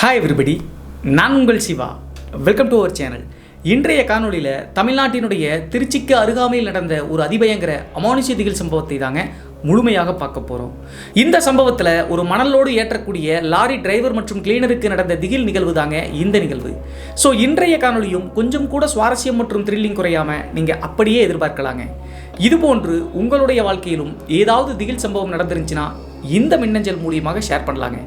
Hi everybody, நான் உங்கள் Siva. Welcome to our channel. இன்றைய காணொலியில் தமிழ்நாட்டினுடைய திருச்சிக்கு அருகாமையில் நடந்த ஒரு அதிபயங்கர அமானுஷ்ய திகில் சம்பவத்தை தாங்க முழுமையாக பார்க்க போகிறோம். இந்த சம்பவத்தில் ஒரு மணலோடு ஏற்றக்கூடிய லாரி டிரைவர் மற்றும் கிளீனருக்கு நடந்த திகில் நிகழ்வு தாங்க இந்த நிகழ்வு. ஸோ இன்றைய காணொலியும் கொஞ்சம் கூட சுவாரஸ்யம் மற்றும் த்ரில்லிங் குறையாமல் நீங்கள் அப்படியே எதிர்பார்க்கலாங்க. இதுபோன்று உங்களுடைய வாழ்க்கையிலும் ஏதாவது திகில் சம்பவம் நடந்துருந்துச்சுன்னா இந்த மின்னஞ்சல் மூலியமாக ஷேர் பண்ணலாங்க.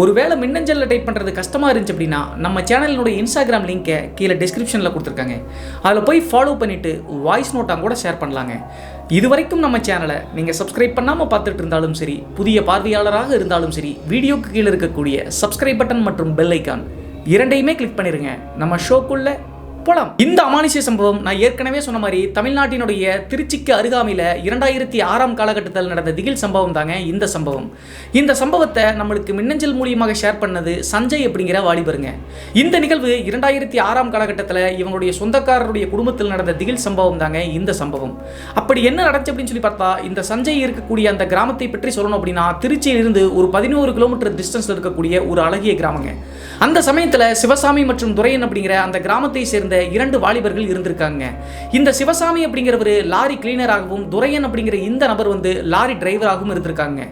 ஒருவேளை மின்னஞ்சலில் டைப் பண்ணுறது கஷ்டமாக இருந்துச்சு அப்படின்னா நம்ம சேனலினுடைய இன்ஸ்டாகிராம் லிங்கை கீழே டிஸ்கிரிப்ஷனில் கொடுத்துருக்காங்க. அதில் போய் ஃபாலோ பண்ணிவிட்டு வாய்ஸ் நோட்டாக கூட ஷேர் பண்ணலாங்க. இது வரைக்கும் நம்ம சேனலை நீங்கள் சப்ஸ்கிரைப் பண்ணாமல் பார்த்துட்டு இருந்தாலும் சரி, புதிய பார்வையாளராக இருந்தாலும் சரி, வீடியோக்கு கீழே இருக்கக்கூடிய சப்ஸ்கிரைப் பட்டன் மற்றும் பெல் ஐக்கான் இரண்டையுமே கிளிக் பண்ணிடுங்க. நம்ம ஷோக்குள்ளே போலாம். இந்த அமானுஷ்ய சம்பவம் நான் ஏற்கனவே சொன்ன மாதிரி தமிழ்நாட்டினுடைய திருச்சிக்கு அருகாமையில் 2006 காலகட்டத்தில் நடந்த திகில் சம்பவம் தாங்க இந்த சம்பவம். இந்த சம்பவத்தை நம்மளுக்கு மின்னஞ்சல் மூலியமாக ஷேர் பண்ணது சஞ்சய் அப்படிங்கிற வாலிபருங்க. இந்த நிகழ்வு 2006 காலகட்டத்தில் இவங்களுடைய சொந்தக்காரருடைய குடும்பத்தில் நடந்த திகில் சம்பவம் தாங்க இந்த சம்பவம். அப்படி என்ன நடந்துச்சு அப்படின்னு சொல்லி பார்த்தா, இந்த சஞ்சய் இருக்கக்கூடிய அந்த கிராமத்தை பற்றி சொல்லணும் அப்படின்னா திருச்சியிலிருந்து ஒரு 11 கிலோமீட்டர் டிஸ்டன்ஸில் இருக்கக்கூடிய ஒரு அழகிய கிராமங்க. அந்த சமயத்தில் சிவசாமி மற்றும் துரையன் அப்படிங்கிற அந்த கிராமத்தை சேர்ந்த 2 வாலிபர்கள் இருந்திருக்காங்க. இந்த சிவசாமி அப்படிங்கிறவர் லாரி கிளீனராகவும், துரையன் அப்படிங்கிற இந்த நபர் லாரி டிரைவராகவும் இருந்திருக்காங்க.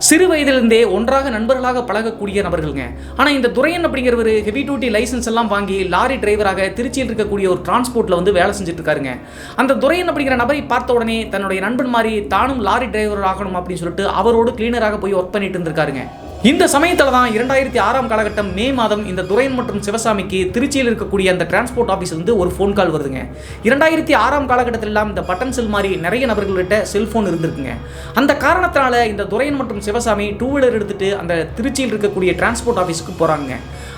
சிறு வயதிலிருந்தே ஒன்றாக நண்பர்களாக பழகக்கூடிய நபர்கள்ங்க. ஆனால் இந்த துரையன் அப்படிங்கிறவர் ஹெவி டியூட்டி லைசன்ஸ் எல்லாம் வாங்கி லாரி டிரைவராக திருச்சியில் இருக்கக்கூடிய ஒரு டிரான்ஸ்போர்ட்ல வேலை செஞ்சுட்டு இருக்காருங்க. அந்த துரையன் அப்படிங்கிற நபரை பார்த்த உடனே தன்னுடைய நண்பன் மாதிரி தானும் லாரி டிரைவர் ஆகணும் அப்படின்னு சொல்லிட்டு அவரோடு கிளீனராக போய் ஒர்க் பண்ணிட்டு இருந்திருக்காருங்க. இந்த சமயத்தில் தான் 2006 காலகட்டம் மே மாதம் இந்த துரையன் மற்றும் சிவசாமிக்கு திருச்சியில் இருக்கக்கூடிய அந்த டிரான்ஸ்போர்ட் ஆஃபீஸ் ஒரு ஃபோன் கால் வருதுங்க. 2006 காலகட்டத்தில் எல்லாம் இந்த பட்டன் செல் மாதிரி நிறைய நபர்கள்கிட்ட செல்போன் இருந்திருக்குங்க. அந்த காரணத்தினால இந்த துரையன் மற்றும் சிவசாமி 2 வீலர் எடுத்துட்டு அந்த திருச்சியில் இருக்கக்கூடிய டிரான்ஸ்போர்ட் ஆஃபீஸுக்கு போறாங்க.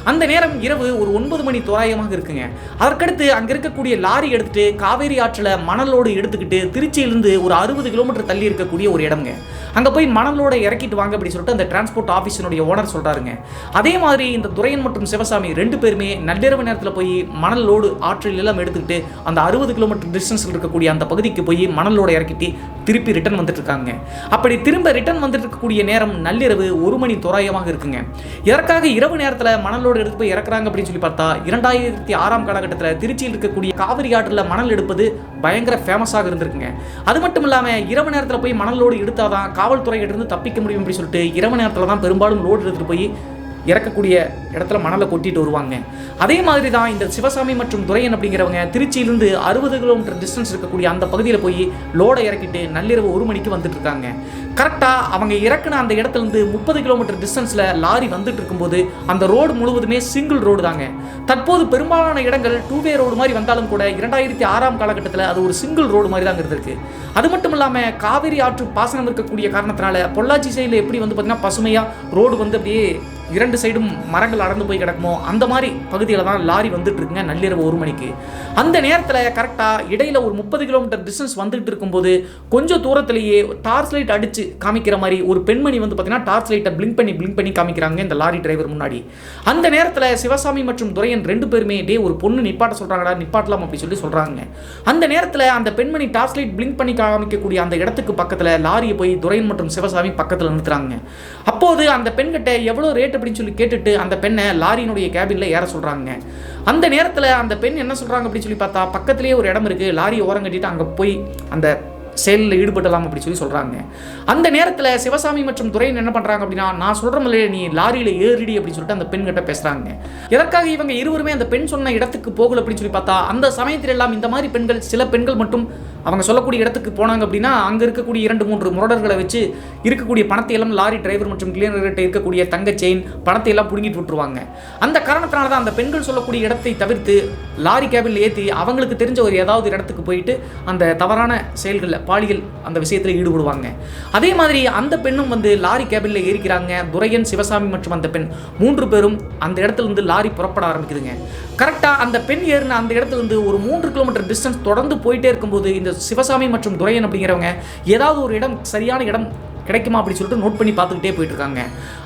அந்த நேரம் இரவு ஒரு 9 மணி தோராயமாக இருக்குங்க. அதற்கடுத்து அங்கே இருக்கக்கூடிய லாரி எடுத்துட்டு காவேரி ஆற்றில் மணலோடு எடுத்துக்கிட்டு திருச்சியிலிருந்து ஒரு 60 கிலோமீட்டர் தள்ளி இருக்கக்கூடிய ஒரு இடம்ங்க. அங்கே போய் மணலோட இறக்கிட்டு வாங்க அப்படின்னு சொல்லிட்டு அந்த டிரான்ஸ்போர்ட் ஆஃபீஸினுடைய ஓனர் சொல்கிறாருங்க. அதே மாதிரி இந்த துரையன் மற்றும் சிவசாமி 2 பேருமே நள்ளிரவு நேரத்தில் போய் மணலோடு ஆற்றில் எல்லாம் எடுத்துக்கிட்டு அந்த 60 கிலோமீட்டர் டிஸ்டன்ஸில் இருக்கக்கூடிய அந்த பகுதிக்கு போய் மணலோட இறக்கிட்டு திருப்பி ரிட்டர்ன் வந்துட்டு இருக்காங்க. அப்படி திரும்ப ரிட்டர்ன் வந்துட்டு இருக்கக்கூடிய நேரம் நள்ளிரவு 1 மணி தோராயமாக இருக்குங்க. இதற்காக இரவு நேரத்தில் மணலோடு எடுத்து போய் இறக்குறாங்க அப்படின்னு சொல்லி பார்த்தா, 2006 காலகட்டத்தில் திருச்சியில் இருக்கக்கூடிய காவிரி ஆற்றில் மணல் எடுப்பது பயங்கர ஃபேமஸாக இருந்திருக்குங்க. அது மட்டும் இல்லாமல் இரவு நேரத்தில் போய் மணலோடு எடுத்தாதான் காவல்துறையிட்ட இருந்து தப்பிக்க முடியும் அப்படின்னு சொல்லிட்டு இரவு நேரத்தில் தான் பெரும்பாலும் லோடு எடுத்துட்டு போய் இறக்கக்கூடிய இடத்துல மணலை கொட்டிட்டு வருவாங்க. அதே மாதிரி தான் இந்த சிவசாமி மற்றும் துரையன் அப்படிங்கிறவங்க திருச்சியிலிருந்து 60 கிலோமீட்டர் டிஸ்டன்ஸ் இருக்கக்கூடிய அந்த பகுதியில் போய் லோடை இறக்கிட்டு நள்ளிரவு 1 மணிக்கு வந்துட்டு இருக்காங்க. கரெக்டாக அவங்க இறக்குன அந்த இடத்துலேருந்து 30 கிலோமீட்டர் டிஸ்டன்ஸில் லாரி வந்துட்டு இருக்கும்போது அந்த ரோடு முழுவதுமே சிங்கிள் ரோடு தாங்க. தற்போது பெரும்பாலான இடங்கள் 2-வே ரோடு மாதிரி வந்தாலும் கூட 2006 காலகட்டத்தில் அது ஒரு சிங்கிள் ரோடு மாதிரி தாங்க இருந்திருக்கு. அது மட்டும் இல்லாமல் காவிரி ஆற்று பாசனம் இருக்கக்கூடிய காரணத்தினால பொள்ளாச்சி சைடில் எப்படி பார்த்தீங்கன்னா பசுமையாக ரோடு அப்படியே 2 சைடும் மரங்கள் அடர்ந்து போய் கிடக்குமோ அந்த மாதிரி பகுதியில் தான் லாரி வந்துட்டு இருக்குங்க நள்ளிரவு 1 மணிக்கு. அந்த நேரத்தில் கரெக்டாக இடையில ஒரு 30 கிலோமீட்டர் டிஸ்டன்ஸ் வந்துட்டு இருக்கும்போது கொஞ்சம் தூரத்திலேயே டார்ச் லைட் அடித்து காமிக்கிற மாதிரி ஒரு பெண்மணி பார்த்தீங்கன்னா டார்ச் லைட்டை பிளிங்க் பண்ணி காமிக்கிறாங்க இந்த லாரி டிரைவர் முன்னாடி. அந்த நேரத்தில் சிவசாமி மற்றும் துரையன் 2 பேருமே ஒரு பொண்ணு நிப்பாட்ட சொல்கிறாங்கடா, நிப்பாட்டலாம் அப்படி சொல்லி சொல்கிறாங்க. அந்த நேரத்தில் அந்த பெண்மணி டார்ச் லைட் பிளிங்க் பண்ணி காமிக்கக்கூடிய அந்த இடத்துக்கு பக்கத்தில் லாரியை போய் துரையன் மற்றும் சிவசாமி பக்கத்தில் நிறுத்துறாங்க. அப்போது அந்த பெண்கிட்ட எவ்வளோ ரேட் அப்படின்னு சொல்லி கேட்டுட்டு அந்த பெண்ணை லாரியினுடைய கேபினில் ஏற சொல்கிறாங்க. அந்த நேரத்தில் அந்த பெண் என்ன சொல்கிறாங்க அப்படின்னு சொல்லி பார்த்தா, பக்கத்திலேயே ஒரு இடம் இருக்குது, லாரியை ஓரம் கட்டிட்டு அங்கே போய் அந்த செயலில் ஈடுபடலாம் அப்படி சொல்லி சொல்கிறாங்க. அந்த நேரத்தில் சிவசாமி மற்றும் துரையன் என்ன பண்ணுறாங்க அப்படின்னா, நான் சொல்கிறமில்ல நீ லாரியில் ஏறிடி அப்படின்னு சொல்லிட்டு அந்த பெண் கிட்ட பேசுகிறாங்க. எதற்காக இவங்க இருவருமே அந்த பெண் சொன்ன இடத்துக்கு போகல அப்படின்னு சொல்லி பார்த்தா, அந்த சமயத்தில் எல்லாம் இந்த மாதிரி பெண்கள் சில பெண்கள் மட்டும் அவங்க சொல்லக்கூடிய இடத்துக்கு போனாங்க அப்படின்னா அங்கே இருக்கக்கூடிய 2-3 முரடர்களை வச்சு இருக்கக்கூடிய பணத்தை எல்லாம் லாரி டிரைவர் மற்றும் கிளீனர்கிட்ட இருக்கக்கூடிய தங்க செயின் பணத்தை எல்லாம் பிடுங்கிட்டு விட்டுருவாங்க. அந்த காரணத்தினால தான் அந்த பெண்கள் சொல்லக்கூடிய இடத்தை தவிர்த்து லாரி கேபினில் ஏற்றி அவங்களுக்கு தெரிஞ்ச ஒரு ஏதாவது இடத்துக்கு போயிட்டு அந்த தவறான செயல்களில் பாலியல் அந்த விஷயத்தில் ஈடுபடுவாங்க. அதே மாதிரி அந்த பெண்ணும் லாரி கேபினில் ஏறிக்கிறாங்க. துரையன், சிவசாமி மற்றும் அந்த பெண் 3 பேரும் அந்த இடத்துல லாரி புறப்பட ஆரம்பிக்குதுங்க. கரெக்டாக அந்த பெண் ஏறின அந்த இடத்துல ஒரு 3 கிலோமீட்டர் டிஸ்டன்ஸ் தொடர்ந்து போயிட்டே இருக்கும்போது இந்த சிவசாமி மற்றும் துரையன் அப்படிங்கிறவங்க ஏதாவது ஒரு இடம் சரியான இடம் கிடைக்குமா அப்படின்னு சொல்லிட்டு நோட் பண்ணி பார்த்துக்கிட்டே போயிட்டு இருக்காங்க.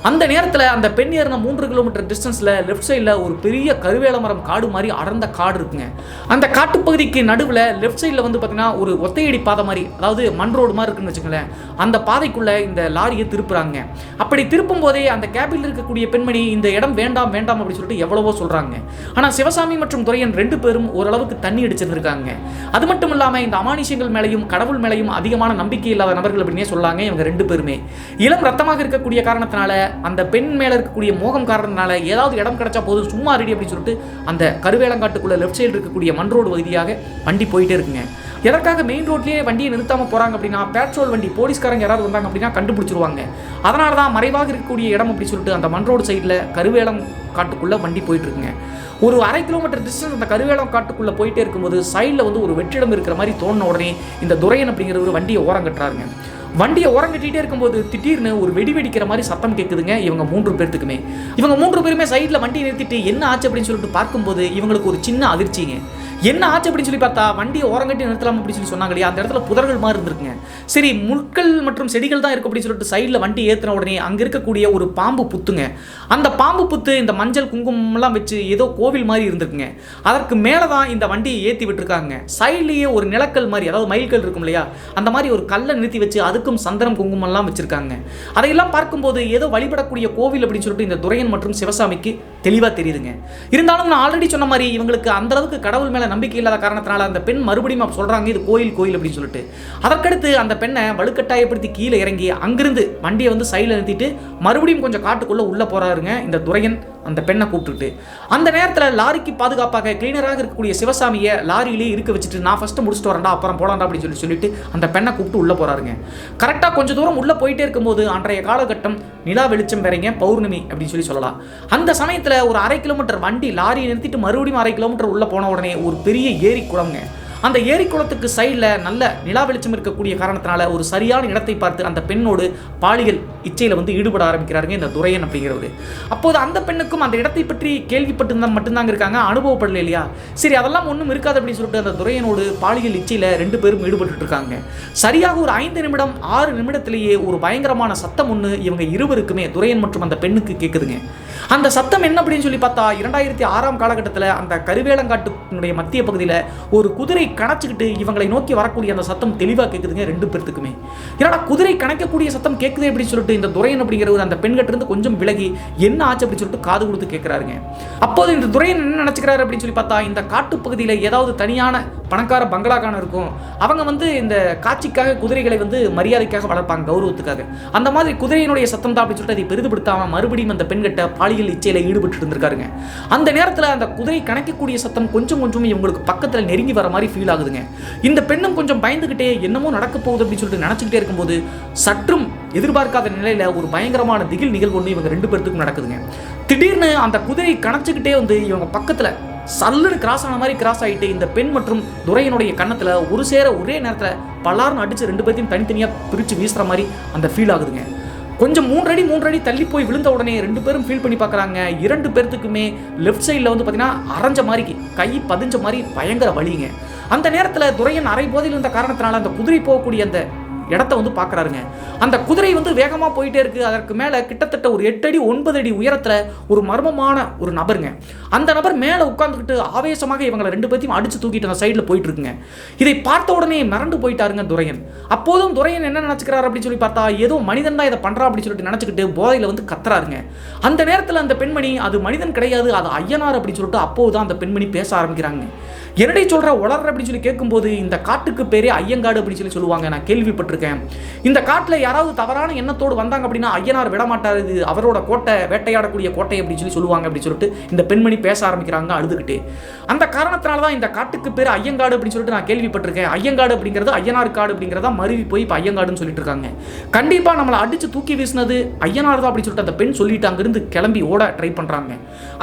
அந்த நேரத்தில் அந்த பெண் ஏறின 3 கிலோமீட்டர் டிஸ்டன்ஸில் லெஃப்ட் சைடில் ஒரு பெரிய கருவேல மரம் காடு மாதிரி அடர்ந்த காடு இருக்குங்க. அந்த காட்டுப்பகுதிக்கு நடுவில் லெஃப்ட் சைடில் வந்து பார்த்தீங்கன்னா ஒரு ஒத்தையடி பாதை மாதிரி, அதாவது மண் ரோடு மாதிரி இருக்குன்னு வச்சுக்கோங்களேன். அந்த பாதைக்குள்ளே இந்த லாரியை திருப்புறாங்க. அப்படி திருப்பும் போதே அந்த கேபில் இருக்கக்கூடிய பெண்மணி இந்த இடம் வேண்டாம் வேண்டாம் அப்படின்னு சொல்லிட்டு எவ்வளவோ சொல்கிறாங்க. ஆனால் சிவசாமி மற்றும் துரையன் 2 பேரும் ஓரளவுக்கு தண்ணி அடிச்சிருந்திருக்காங்க. அது மட்டும் இல்லாமல் இந்த அமானுஷ்யங்கள் மேலையும் கடவுள் மேலையும் அதிகமான நம்பிக்கை இல்லாத நபர்கள் அப்படின்னே சொல்லாங்க இவங்க 2 பேருமே. இளம் ரத்தமாக இருக்கக்கூடிய காரணத்தினால, அந்த பெண் மேலே இருக்கக்கூடிய மோகம் காரணத்தினால ஏதாவது இடம் கிடைச்சா போதும் சும்மா ரெடி அப்படின்னு சொல்லிட்டு அந்த கருவேலங்காட்டுக்குள்ள லெஃப்ட் சைடு இருக்கக்கூடிய மண் ரோடு வழியாக வண்டி போயிட்டே இருக்குங்க. எதற்காக மெயின் ரோட்லேயே வண்டியை நிறுத்தாமல் போகிறாங்க அப்படின்னா, பெட்ரோல் வண்டி போலீஸ்காரங்க யாராவது வந்தாங்க அப்படின்னா கண்டுபிடிச்சிருவாங்க. அதனால தான் மறைவாக இருக்கக்கூடிய இடம் அப்படின்னு சொல்லிட்டு அந்த மண் ரோடு சைடில் கருவேலம் காட்டுக்குள்ளே வண்டி போயிட்டு இருக்குங்க. ஒரு 1/2 கிலோமீட்டர் டிஸ்டன்ஸ் அந்த கருவேலம் காட்டுக்குள்ளே போயிட்டே இருக்கும்போது சைடில் வந்து ஒரு வெற்றிடம் இருக்கிற மாதிரி தோணுன உடனே இந்த துரையன் அப்படிங்கிற ஒரு வண்டியை ஓரம் கட்டுறாருங்க. வண்டியை ஓரம் கட்டிகிட்டே இருக்கும்போது திடீர்னு ஒரு வெடி வெடிக்கிற மாதிரி சத்தம் கேட்குதுங்க. இவங்க 3 பேர்த்துக்குமே. இவங்க 3 பேருமே சைடில் வண்டியை நிறுத்திட்டு என்ன ஆச்சு அப்படின்னு சொல்லிட்டு பார்க்கும்போது இவங்களுக்கு ஒரு சின்ன அதிர்ச்சிங்க. என்ன ஆச்சு அப்படின்னு சொல்லி பார்த்தா, வண்டியை ஓரங்கட்டி நிறுத்தலாம் அப்படின்னு சொல்லி சொன்னாங்க இல்லையா, அந்த இடத்துல புதர்கள் மாதிரி இருந்திருக்குங்க. சரி, முட்கள் மற்றும் செடிகள் தான் இருக்கும் அப்படின்னு சொல்லிட்டு சைடில் வண்டி ஏற்றின உடனே அங்கே இருக்கக்கூடிய ஒரு பாம்பு புத்துங்க. அந்த பாம்பு புத்து இந்த மஞ்சள் குங்குமம்லாம் வச்சு ஏதோ கோவில் மாதிரி இருந்திருக்குங்க. அதற்கு மேலே தான் இந்த வண்டியை ஏற்றி விட்டுருக்காங்க. சைட்லேயே ஒரு நிலக்கல் மாதிரி, அதாவது மயில்கல் இருக்கும் இல்லையா, அந்த மாதிரி ஒரு கல்லை நிறுத்தி வச்சு அதுக்கும் சந்தனம் குங்குமம்லாம் வச்சிருக்காங்க. அதையெல்லாம் பார்க்கும்போது ஏதோ வழிபடக்கூடிய கோவில் அப்படின்னு சொல்லிட்டு இந்த துரையன் மற்றும் சிவசாமிக்கு தெளிவாக தெரியுதுங்க. இருந்தாலும் நான் ஆல்ரெடி சொன்ன மாதிரி இவங்களுக்கு அந்த அளவுக்கு கடவுள் மேலே நம்பிக்கை இல்லாத காரணத்தினால அந்த பெண் மறுபடியும் சொல்றாங்க இது கோயில் கோயில் அப்படின்னு சொல்லிட்டு. அதற்கடுத்து அந்த பெண்ணை வலுக்கட்டாயப்படுத்தி கீழே இறங்கி அங்கிருந்து வண்டியை வந்து சைடில் நிறுத்திட்டு மறுபடியும் கொஞ்சம் காட்டுக்குள்ள உள்ள போறாருங்க இந்த துரையன் அந்த பெண்ணை கூப்பிட்டுட்டு. அந்த நேரத்தில் லாரிக்கு பாதுகாப்பாக கிளீனராக இருக்கக்கூடிய சிவசாமியை லாரியிலே இருக்க வச்சுட்டு நான் ஃபர்ஸ்ட் முடிச்சுட்டு வரேன்டா அப்புறம் போலாண்டா அப்படின்னு சொல்லிட்டு அந்த பெண்ணை கூப்பிட்டு உள்ள போறாருங்க. கரெக்டாக கொஞ்சம் தூரம் உள்ள போயிட்டே இருக்கும்போது அன்றைய காலகட்டம் நிலா வெளிச்சம் வேறங்க, பௌர்ணமி அப்படின்னு சொல்லலாம். அந்த சமயத்தில் ஒரு 1/2 கிலோமீட்டர் வண்டி லாரியை நிறுத்திட்டு மறுபடியும் 1/2 கிலோமீட்டர் உள்ள போன உடனே ஒரு பெரிய ஏரி குளம்ங்க. அந்த ஏரி குளத்துக்கு சைடில் நல்ல நிலா வெளிச்சம் இருக்கக்கூடிய காரணத்தினால ஒரு சரியான இடத்தை பார்த்து அந்த பெண்ணோடு பாலியல் இச்சையில் வந்து ஈடுபட ஆரம்பிக்கிறாருங்க இந்த துரையன் அப்படிங்கிறது. அப்போது அந்த பெண்ணுக்கும் அந்த இடத்தை பற்றி கேள்விப்பட்டு மட்டும்தாங்க இருக்காங்க, அனுபவப்படல இல்லையா. சரி, அதெல்லாம் ஒன்றும் இருக்காது அப்படின்னு சொல்லிட்டு அந்த துரையனோடு பாலியல் இச்சையில் 2 பேரும் ஈடுபட்டு இருக்காங்க. சரியாக ஒரு 5 நிமிடம் 6 நிமிடத்திலேயே ஒரு பயங்கரமான சத்தம் ஒன்று இவங்க இருவருக்குமே, துரையன் மற்றும் அந்த பெண்ணுக்கு கேட்குதுங்க. அந்த சத்தம் என்ன அப்படின்னு சொல்லி பார்த்தா, 2006ஆம் காலகட்டத்தில் அந்த கருவேலங்காட்டுடைய மத்திய பகுதியில் ஒரு குதிரை கணச்சிக்கிட்டு இவங்களை நோக்கி வரக்கூடிய அந்த சத்தம் தெளிவாக கேட்குதுங்க 2 பேர்த்துக்குமே. ஏன்னா குதிரை கணக்கக்கூடிய சத்தம் கேட்குது அப்படின்னு சொல்லிட்டு இந்த துரையன் அப்படிங்கிறவர் அந்த பெண்கிட்ட இருந்து கொஞ்சம் விலகி என்ன ஆச்சு அப்படின்னு சொல்லிட்டு காது கொடுத்து கேட்குறாருங்க. அப்போது இந்த துரையன் என்ன நினச்சிக்கிறாரு அப்படின்னு சொல்லி பார்த்தா, இந்த காட்டு பகுதியில் ஏதாவது தனியான பணக்கார பங்களாக்கான இருக்கும், அவங்க வந்து இந்த காட்சிக்காக குதிரைகளை வந்து மரியாதைக்காக வளர்ப்பாங்க, கௌரவத்துக்காக. அந்த மாதிரி குதிரையினுடைய சத்தம் தான் அப்படின்னு சொல்லிட்டு அதை பெரிதுபடுத்தாம மறுபடியும் அந்த பெண்கிட்ட பாலியல் இச்சையில ஈடுபட்டு இருந்திருக்காருங்க. அந்த நேரத்தில் அந்த குதிரை கணக்கக்கூடிய சத்தம் கொஞ்சம் கொஞ்சம் இவங்களுக்கு பக்கத்தில் நெருங்கி வர மாதிரி ஃபீல் ஆகுதுங்க. இந்த பெண்ணும் கொஞ்சம் பயந்துகிட்டே என்னமோ நடக்க போகுது அப்படின்னு சொல்லிட்டு நினைச்சுக்கிட்டே இருக்கும்போது சற்றும் எதிர்பார்க்காத நிலையில ஒரு பயங்கரமான திகில் நிகழ்வு ஒன்று இவங்க 2 பேர்த்துக்கும் நடக்குதுங்க. திடீர்னு அந்த குதிரை கணச்சுக்கிட்டே வந்து இவங்க பக்கத்துல சல்லுன்னு கிராஸ் ஆன மாதிரி கிராஸ் ஆகிட்டு இந்த பெண் மற்றும் துரையனுடைய கன்னத்தில் ஒரு சேர ஒரே நேரத்தில் பல்லார்னு அடிச்சு 2 பேர்த்தையும் தனித்தனியாக பிரித்து வீசுற மாதிரி அந்த ஃபீல் ஆகுதுங்க. கொஞ்சம் 3 அடி தள்ளி போய் விழுந்த உடனே 2 பேரும் ஃபீல் பண்ணி பார்க்குறாங்க. 2 பேர்த்துக்குமே லெஃப்ட் சைடில் வந்து பார்த்தீங்கன்னா அரைஞ்ச மாதிரி, கை பதிஞ்ச மாதிரி பயங்கர வலிங்க. அந்த நேரத்தில் துரையன் அரை போதையில் இருந்த காரணத்தினால அந்த குதிரை போகக்கூடிய அந்த இடத்த வந்து பார்க்குறாருங்க. அந்த குதிரை வந்து வேகமாக போயிட்டே இருக்குது. அதற்கு மேலே கிட்டத்தட்ட ஒரு 8 அடி 9 அடி உயரத்தில் ஒரு மர்மமான ஒரு நபருங்க. அந்த நபர் மேலே உட்காந்துக்கிட்டு ஆவேசமாக இவங்களை 2 பேர்த்தையும் அடித்து தூக்கிட்டு அந்த சைடில் போயிட்டு இருக்குங்க. இதை பார்த்த உடனே மிரண்டு போயிட்டாருங்க துரையன். அப்போதும் துரையன் என்ன நினச்சிக்கிறாரு அப்படின்னு சொல்லி பார்த்தா, ஏதோ மனிதன் தான் இதை பண்ணுறா அப்படின்னு சொல்லிட்டு நினச்சிக்கிட்டு போதையில் வந்து கத்துறாருங்க. அந்த நேரத்தில் அந்த பெண்மணி அது மனிதன் கிடையாது, அது ஐயனார் அப்படின்னு சொல்லிட்டு அப்போது தான் அந்த பெண்மணி பேச ஆரம்பிக்கிறாங்க. என்னடி சொல்கிற உளர்ற அப்படின்னு சொல்லி கேட்கும்போது, இந்த காட்டுக்கு பேரே ஐயங்காடு அப்படின்னு சொல்லுவாங்க, நான் கேள்விப்பட்டிருக்கேன். இந்த காட்டில் யாராவது தவறான எண்ணத்தோடு வந்தாங்க அப்படின்னா ஐயனார் விடமாட்டார், இது அவரோட கோட்டை, வேட்டையாடக்கூடிய கோட்டை அப்படின்னு சொல்லுவாங்க அப்படின்னு சொல்லிட்டு இந்த பெண்மணி பேச ஆரம்பிக்கிறாங்க அழுதுகிட்டு. அந்த காரணத்தினால தான் இந்த காட்டுக்கு பேர் ஐயங்காடு அப்படின்னு சொல்லிட்டு நான் கேள்விப்பட்டிருக்கேன். ஐயங்காடு அப்படிங்கிறது ஐயனார் காடு அப்படிங்கிறதா மருவி போய் இப்போ ஐயங்காடுன்னு சொல்லிட்டு இருக்காங்க. கண்டிப்பாக நம்மளை அடித்து தூக்கி வீசினது ஐயனார் தான் அப்படின்னு சொல்லிட்டு அந்த பெண் சொல்லிட்டு அங்கிருந்து கிளம்பி ஓட ட்ரை பண்ணுறாங்க.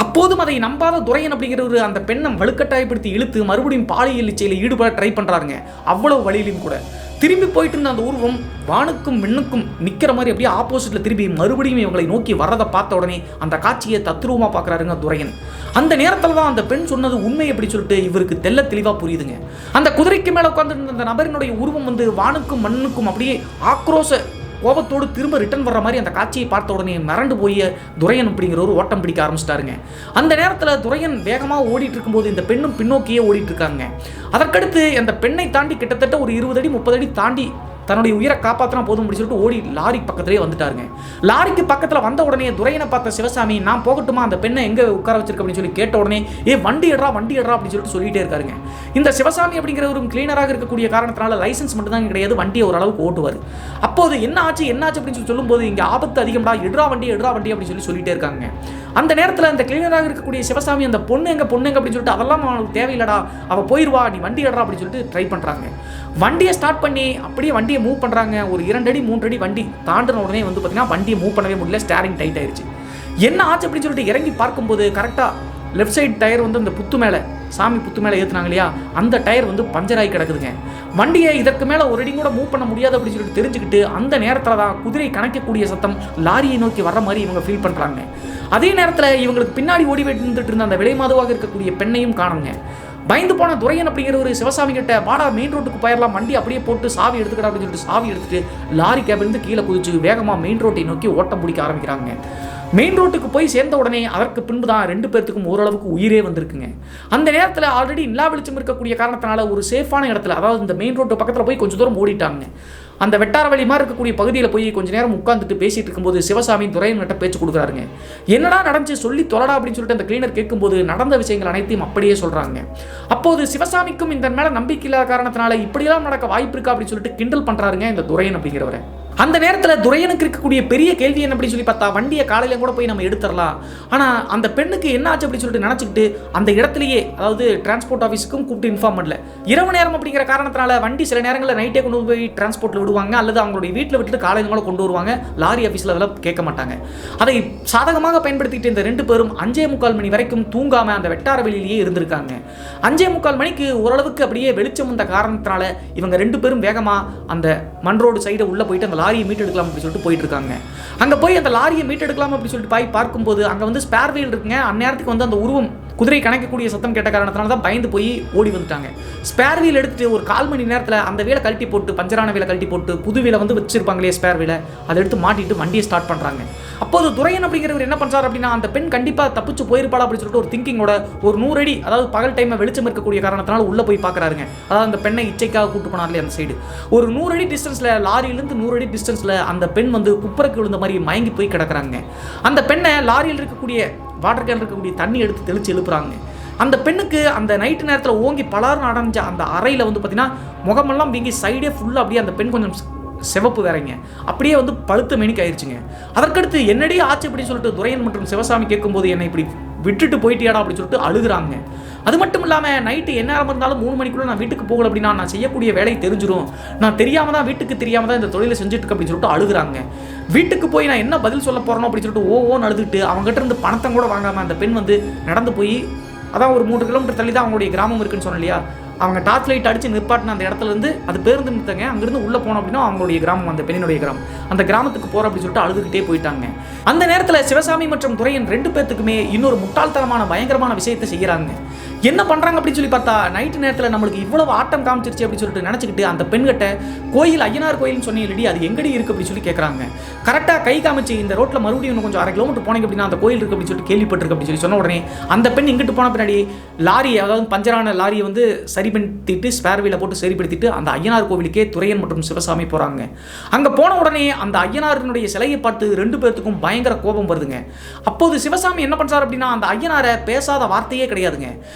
அப்போதும் அதை நம்பாத துரையன் அப்படிங்கிறவர் அந்த பெண்ணை வலுக்கட்டாயப்படுத்தி இழுத்து மறுபடியும் பாலியல் இச்சையில் ஈடுபட ட்ரை பண்ணுறாருங்க. அவ்வளவு வழியிலும் கூட திரும்பி போயிட்டு இருந்த அந்த உருவம் வானுக்கும் விண்ணுக்கும் நிற்கிற மாதிரி அப்படியே ஆப்போசிட்டில் திரும்பி மறுபடியும் இவங்களை நோக்கி வர்றதை பார்த்த உடனே அந்த காட்சியை தத்ரூபமாக பார்க்குறாருங்க துரையன். அந்த நேரத்தில் தான் அந்த பெண் சொன்னது உண்மை அப்படி சொல்லிட்டு இவருக்கு தெல்ல தெளிவாக புரியுதுங்க. அந்த குதிரைக்கு மேலே உட்காந்துருந்த அந்த நபரினுடைய உருவம் வந்து வானுக்கும் மண்ணுக்கும் அப்படியே ஆக்ரோஷ கோபத்தோடு திரும்ப ரிட்டர்ன் வர்ற மாதிரி அந்த காட்சியை பார்த்த உடனே மிரண்டு போய் துரையன் அப்படிங்கிற ஒரு ஓட்டம் பிடிக்க ஆரம்பிச்சிட்டாருங்க. அந்த நேரத்தில் துரையன் வேகமாக ஓடிட்டு இருக்கும்போது இந்த பெண்ணும் பின்னோக்கியே ஓடிட்டு இருக்காங்க. அதற்கடுத்து அந்த பெண்ணை தாண்டி கிட்டத்தட்ட ஒரு 20 அடி 30 அடி தாண்டி தன்னுடைய உயிரை காப்பாற்றினா போதும் அப்படின்னு சொல்லிட்டு ஓடி லாரி பக்கத்திலே வந்துட்டாருங்க. லாரிக்கு பக்கத்தில் வந்த உடனே துரையனை பார்த்த சிவசாமி, நான் போகட்டுமா, அந்த பெண்ணை எங்கே உட்கார வச்சிருக்க அப்படின்னு சொல்லி கேட்ட உடனே வண்டி எடுறா அப்படின்னு சொல்லிட்டு சொல்லிட்டே இருக்காருங்க. இந்த சிவசாமி அப்படிங்கிற ஒரு கிளீனராக இருக்கக்கூடிய காரணத்தினால லைசன்ஸ் மட்டும் தான் கிடையாது, வண்டியை ஓரளவுக்கு ஓட்டுவார். அப்போது என்ன ஆச்சு அப்படின்னு சொல்லி சொல்லும்போது, இங்கே ஆபத்து அதிகம்டா, எடுறா வண்டி அப்படின்னு சொல்லிட்டே இருக்காங்க. அந்த நேரத்தில் அந்த கிளீனராக இருக்கக்கூடிய சிவசாமி, அந்த பொண்ணு எங்க அப்படின்னு சொல்லிட்டு, அதெல்லாம் அவனுக்கு தேவையில்லடா, அவள் போயிடுவா, நீ வண்டி எடுறா அப்படின்னு சொல்லிட்டு ட்ரை பண்ணுறாங்க. வண்டியை ஸ்டார்ட் பண்ணி அப்படியே வண்டியை மூவ் பண்ணுறாங்க. ஒரு 2 அடி 3 அடி வண்டி தாண்டின உடனே வந்து பார்த்தீங்கன்னா வண்டியை மூவ் பண்ணவே முடியல, ஸ்டேரிங் டைட் ஆயிடுச்சு. என்ன ஆச்சு அப்படின்னு சொல்லிட்டு இறங்கி பார்க்கும்போது கரெக்டாக லெஃப்ட் சைடு டயர் வந்து அந்த புத்து மேலே, சாமி புத்து மேலே ஏற்றுனாங்க இல்லையா, அந்த டயர் வந்து பஞ்சர் ஆகி கிடக்குதுங்க. வண்டியை இதற்கு மேலே ஒரு அடி கூட மூவ் பண்ண முடியாது அப்படின்னு சொல்லிட்டு தெரிஞ்சுக்கிட்டு அந்த நேரத்தில் தான் குதிரை கணக்கக்கூடிய சத்தம் லாரியை நோக்கி வர்ற மாதிரி இவங்க ஃபீல் பண்ணுறாங்க. அதே நேரத்தில் இவங்களுக்கு பின்னாடி ஓடி வந்துட்டு இருந்த அந்த விலை மாதுவாக இருக்கக்கூடிய பெண்ணையும் காணுங்க. பயந்து போன துரையன் அப்படிங்கிற ஒரு சிவசாமி கிட்ட, வாடா மெயின் ரோட்டுக்கு போயிடலாம், வண்டி அப்படியே போட்டு சாவி எடுத்துக்கடா அப்படின்னு சொல்லிட்டு சாவி எடுத்துட்டு லாரி கேபிலிருந்து கீழே குதிச்சு வேகமாக மெயின் ரோட்டை நோக்கி ஓட்டம் பிடிக்க ஆரம்பிக்கிறாங்க. மெயின் ரோட்டுக்கு போய் சேர்ந்த உடனே அதற்கு பின்பு தான் 2 பேர்த்துக்கும் ஓரளவுக்கு உயிரே வந்திருக்குங்க. அந்த நேரத்தில் ஆல்ரெடி நிலா வெளிச்சம் இருக்கக்கூடிய காரணத்தினால ஒரு சேஃபான இடத்துல, அதாவது இந்த மெயின் ரோட்டு பக்கத்தில் போய் கொஞ்சம் தூரம் ஓடிட்டாங்க. அந்த வெட்டார வழி மாதிரி இருக்கக்கூடிய பகுதியில் போய் கொஞ்ச நேரம் உட்காந்துட்டு பேசிட்டு இருக்கும்போது சிவசாமி துரையன்கிட்ட பேச்சு கொடுக்குறாருங்க. என்னடா நடந்துச்சு சொல்லி தொலைடா அப்படின்னு சொல்லிட்டு அந்த கிளீனர் கேட்கும்போது நடந்த விஷயங்கள் அனைத்தையும் அப்படியே சொல்றாங்க. அப்போது சிவசாமிக்கும் இந்த மேல நம்பிக்கை இல்லாத காரணத்தினால இப்படியெல்லாம் நடக்க வாய்ப்பு இருக்கா அப்படின்னு சொல்லிட்டு கிண்டல் பண்றாருங்க இந்த துரையன் அப்படிங்கிறவரை. அந்த நேரத்தில் துரையனுக்கு இருக்கக்கூடிய பெரிய கேள்வி என்ன அப்படின்னு சொல்லி பார்த்தா, வண்டியை காலையில கூட போய் நம்ம எடுத்துடலாம், ஆனால் அந்த பெண்ணுக்கு என்ன ஆச்சு அப்படின்னு சொல்லிட்டு நினச்சிக்கிட்டு அந்த இடத்துலையே, அதாவது டிரான்ஸ்போர்ட் ஆஃபீஸுக்கும் கூப்பிட்டு இன்ஃபார்ம் பண்ணல. இரவு நேரம் அப்படிங்கிற காரணத்தினால வண்டி சில நேரங்களில் நைட்டே கொண்டு போய் டிரான்ஸ்போர்ட்டில் விடுவாங்க, அல்லது அவங்களுடைய வீட்டில் விட்டுட்டு காலையில கூட கொண்டு வருவாங்க. லாரி ஆஃபீஸில் அதெல்லாம் கேட்க மாட்டாங்க. அதை சாதகமாக பயன்படுத்திக்கிட்டு இந்த 2 பேரும் 5:45 மணி வரைக்கும் தூங்காமல் அந்த வெட்டார வெளியிலேயே இருந்திருக்காங்க. 5:45 மணிக்கு ஓரளவுக்கு அப்படியே வெளிச்சம் வந்த காரணத்தினால இவங்க 2 பேரும் வேகமாக அந்த மண் ரோடு சைடு உள்ளே போயிட்டு அந்த லாரியை மீட் எடுக்கலாம் அப்படின்னு சொல்லிட்டு போயிட்டு இருக்காங்க. அங்கே போய் அந்த லாரியை மீட் எடுக்கலாம் அப்படின்னு சொல்லிட்டு போய் பார்க்கும்போது அங்கே வந்து ஸ்பேர் வீல் இருக்குங்க. அந்நேரத்துக்கு வந்து அந்த உருவம் குதிரை கணக்கக்கூடிய சத்தம் கேட்ட காரணத்தினால தான் பயந்து போய் ஓடி வந்துட்டாங்க. ஸ்பேர் வீல் எடுத்துட்டு ஒரு 1/4 மணி நேரத்தில் அந்த வீலை கழட்டி போட்டு, பஞ்சரான வீலை கழட்டி போட்டு புது வீலை வந்து வச்சிருப்பாங்களே ஸ்பேர் வீலை, அதை எடுத்து மாட்டிட்டு வண்டியை ஸ்டார்ட் பண்ணுறாங்க. அப்போது துரையன் அப்படிங்கிறவர் என்ன பண்ணுறாரு அப்படின்னா, அந்த பெண் கண்டிப்பாக தப்பிச்சு போயிருப்பாளா அப்படின்னு சொல்லிட்டு ஒரு திங்கிங்கோட ஒரு 100 அடி, அதாவது பகல் டைமில் வெளிச்சம் இருக்கக்கூடிய காரணத்தினால உள்ளே போய் பார்க்குறாருங்க. அதாவது அந்த பெண்ணை இச்சைக்காக கூட்டு போனார்லே அந்த சைடு ஒரு 100 அடி டிஸ்டன்ஸில், லாரியிலேருந்து 100 அடி டிஸ்டன்ஸில் அந்த பெண் வந்து குப்புறக்கு விழுந்த மாதிரி மயங்கி போய் கிடக்குறாங்க. அந்த பெண்ணை லாரியில் இருக்கக்கூடிய வாட்டர் கேன் இருக்கக்கூடிய தண்ணி எடுத்து தெளித்து எழுப்புறாங்க. அந்த பெண்ணுக்கு அந்த நைட்டு நேரத்தில் ஓங்கி பலார்னு அடைஞ்ச அந்த அறையில் வந்து பார்த்தீங்கன்னா முகமெல்லாம் வீங்கி சைடே ஃபுல்லாக அப்படியே அந்த பெண் கொஞ்சம் சிவப்பு வேறங்க, அப்படியே வந்து பழுத்த மெனிக்கு ஆயிடுச்சுங்க. அதற்கடுத்து என்னடி ஆச்சு அப்படின்னு சொல்லிட்டு துரையன் மற்றும் சிவசாமி கேட்கும்போது, என்னை இப்படி விட்டுட்டு போயிட்டியாடா அப்படின்னு சொல்லிட்டு அழுகுறாங்க. அது மட்டும் இல்லாமல் நைட்டு என்ன இருந்தாலும் 3 மணிக்குள்ளே நான் வீட்டுக்கு போகல அப்படின்னா நான் செய்யக்கூடிய வேலை தெரிஞ்சிடும், நான் வீட்டுக்கு தெரியாமல் தான் இந்த தொழிலை செஞ்சுட்டு இருக்கு அப்படின்னு சொல்லிட்டு அழுகுறாங்க. வீட்டுக்கு போய் நான் என்ன பதில் சொல்ல போகிறேனோ அப்படின்னு சொல்லிட்டு ஓன்னு அழுதுட்டு அவங்ககிட்ட இருந்து பணத்தை கூட வாங்காமல் அந்த பெண் வந்து நடந்து போய், அதான் ஒரு 3 கிலோமீட்டர் தள்ளி தான் அவங்களுடைய கிராமம் இருக்குன்னு சொன்னேன் இல்லையா, அவங்க டார்ச் லைட் அடித்து நிற்பாட்டின அந்த இடத்துல இருந்து அது பேருந்து நிறுத்தங்க, அங்கேருந்து உள்ளே போனோம் அப்படின்னா அவங்களுடைய கிராமம், அந்த பெண்ணினுடைய கிராமம், அந்த கிராமத்துக்கு போகிற அப்படின்னு சொல்லிட்டு அழுதுகிட்டே போயிட்டாங்க. அந்த நேரத்தில் சிவசாமி மற்றும் துரையன் 2 பேர்த்துக்குமே இன்னொரு முட்டாள்தனமான பயங்கரமான விஷயத்தை செய்கிறாங்க. என்ன பண்ணுறாங்க அப்படின்னு சொல்லி பார்த்தா, நைட்டு நேரத்தில் நம்மளுக்கு இவ்வளவு ஆட்டம் காமிச்சிருச்சு அப்படின்னு சொல்லிட்டு நினச்சிக்கிட்டு அந்த பெண்கிட்ட கோயில், ஐயனார் கோயில்னு சொன்னீங்கடி, அது எங்கடி இருக்குது அப்படின்னு சொல்லி கேட்குறாங்க. கரெக்டாக கை காமிச்சு, இந்த ரோட்டில் மறுபடியும் இன்னும் கொஞ்சம் 1/2 கிலோமீட்டர் போனீங்க அப்படின்னா அந்த கோயில் இருக்குது அப்படின்னு சொல்லிட்டு கேள்விப்பட்டிருக்கு அப்படின்னு சொல்லி சொன்ன உடனே அந்த பெண் இங்கிட்டு போன பின்னாடி லாரி, அதாவது பஞ்சரான லாரியை வந்து சரிப்படுத்திட்டு ஸ்பேர் வீலை போட்டு சரிப்படுத்திட்டு அந்த ஐயனார் கோவிலுக்கே துரையன் மற்றும் சிவசாமி போகிறாங்க. அங்கே போன உடனே அந்த ஐயனாரினுடைய சிலையை பார்த்து 2 பேர்த்துக்கும் பயங்கர கோபம் வருதுங்க. அப்போது சிவசாமி என்ன பண்ணுறாரு அப்படின்னா, அந்த ஐயனாரை பேசாத வார்த்தையே கிடையாதுங்க.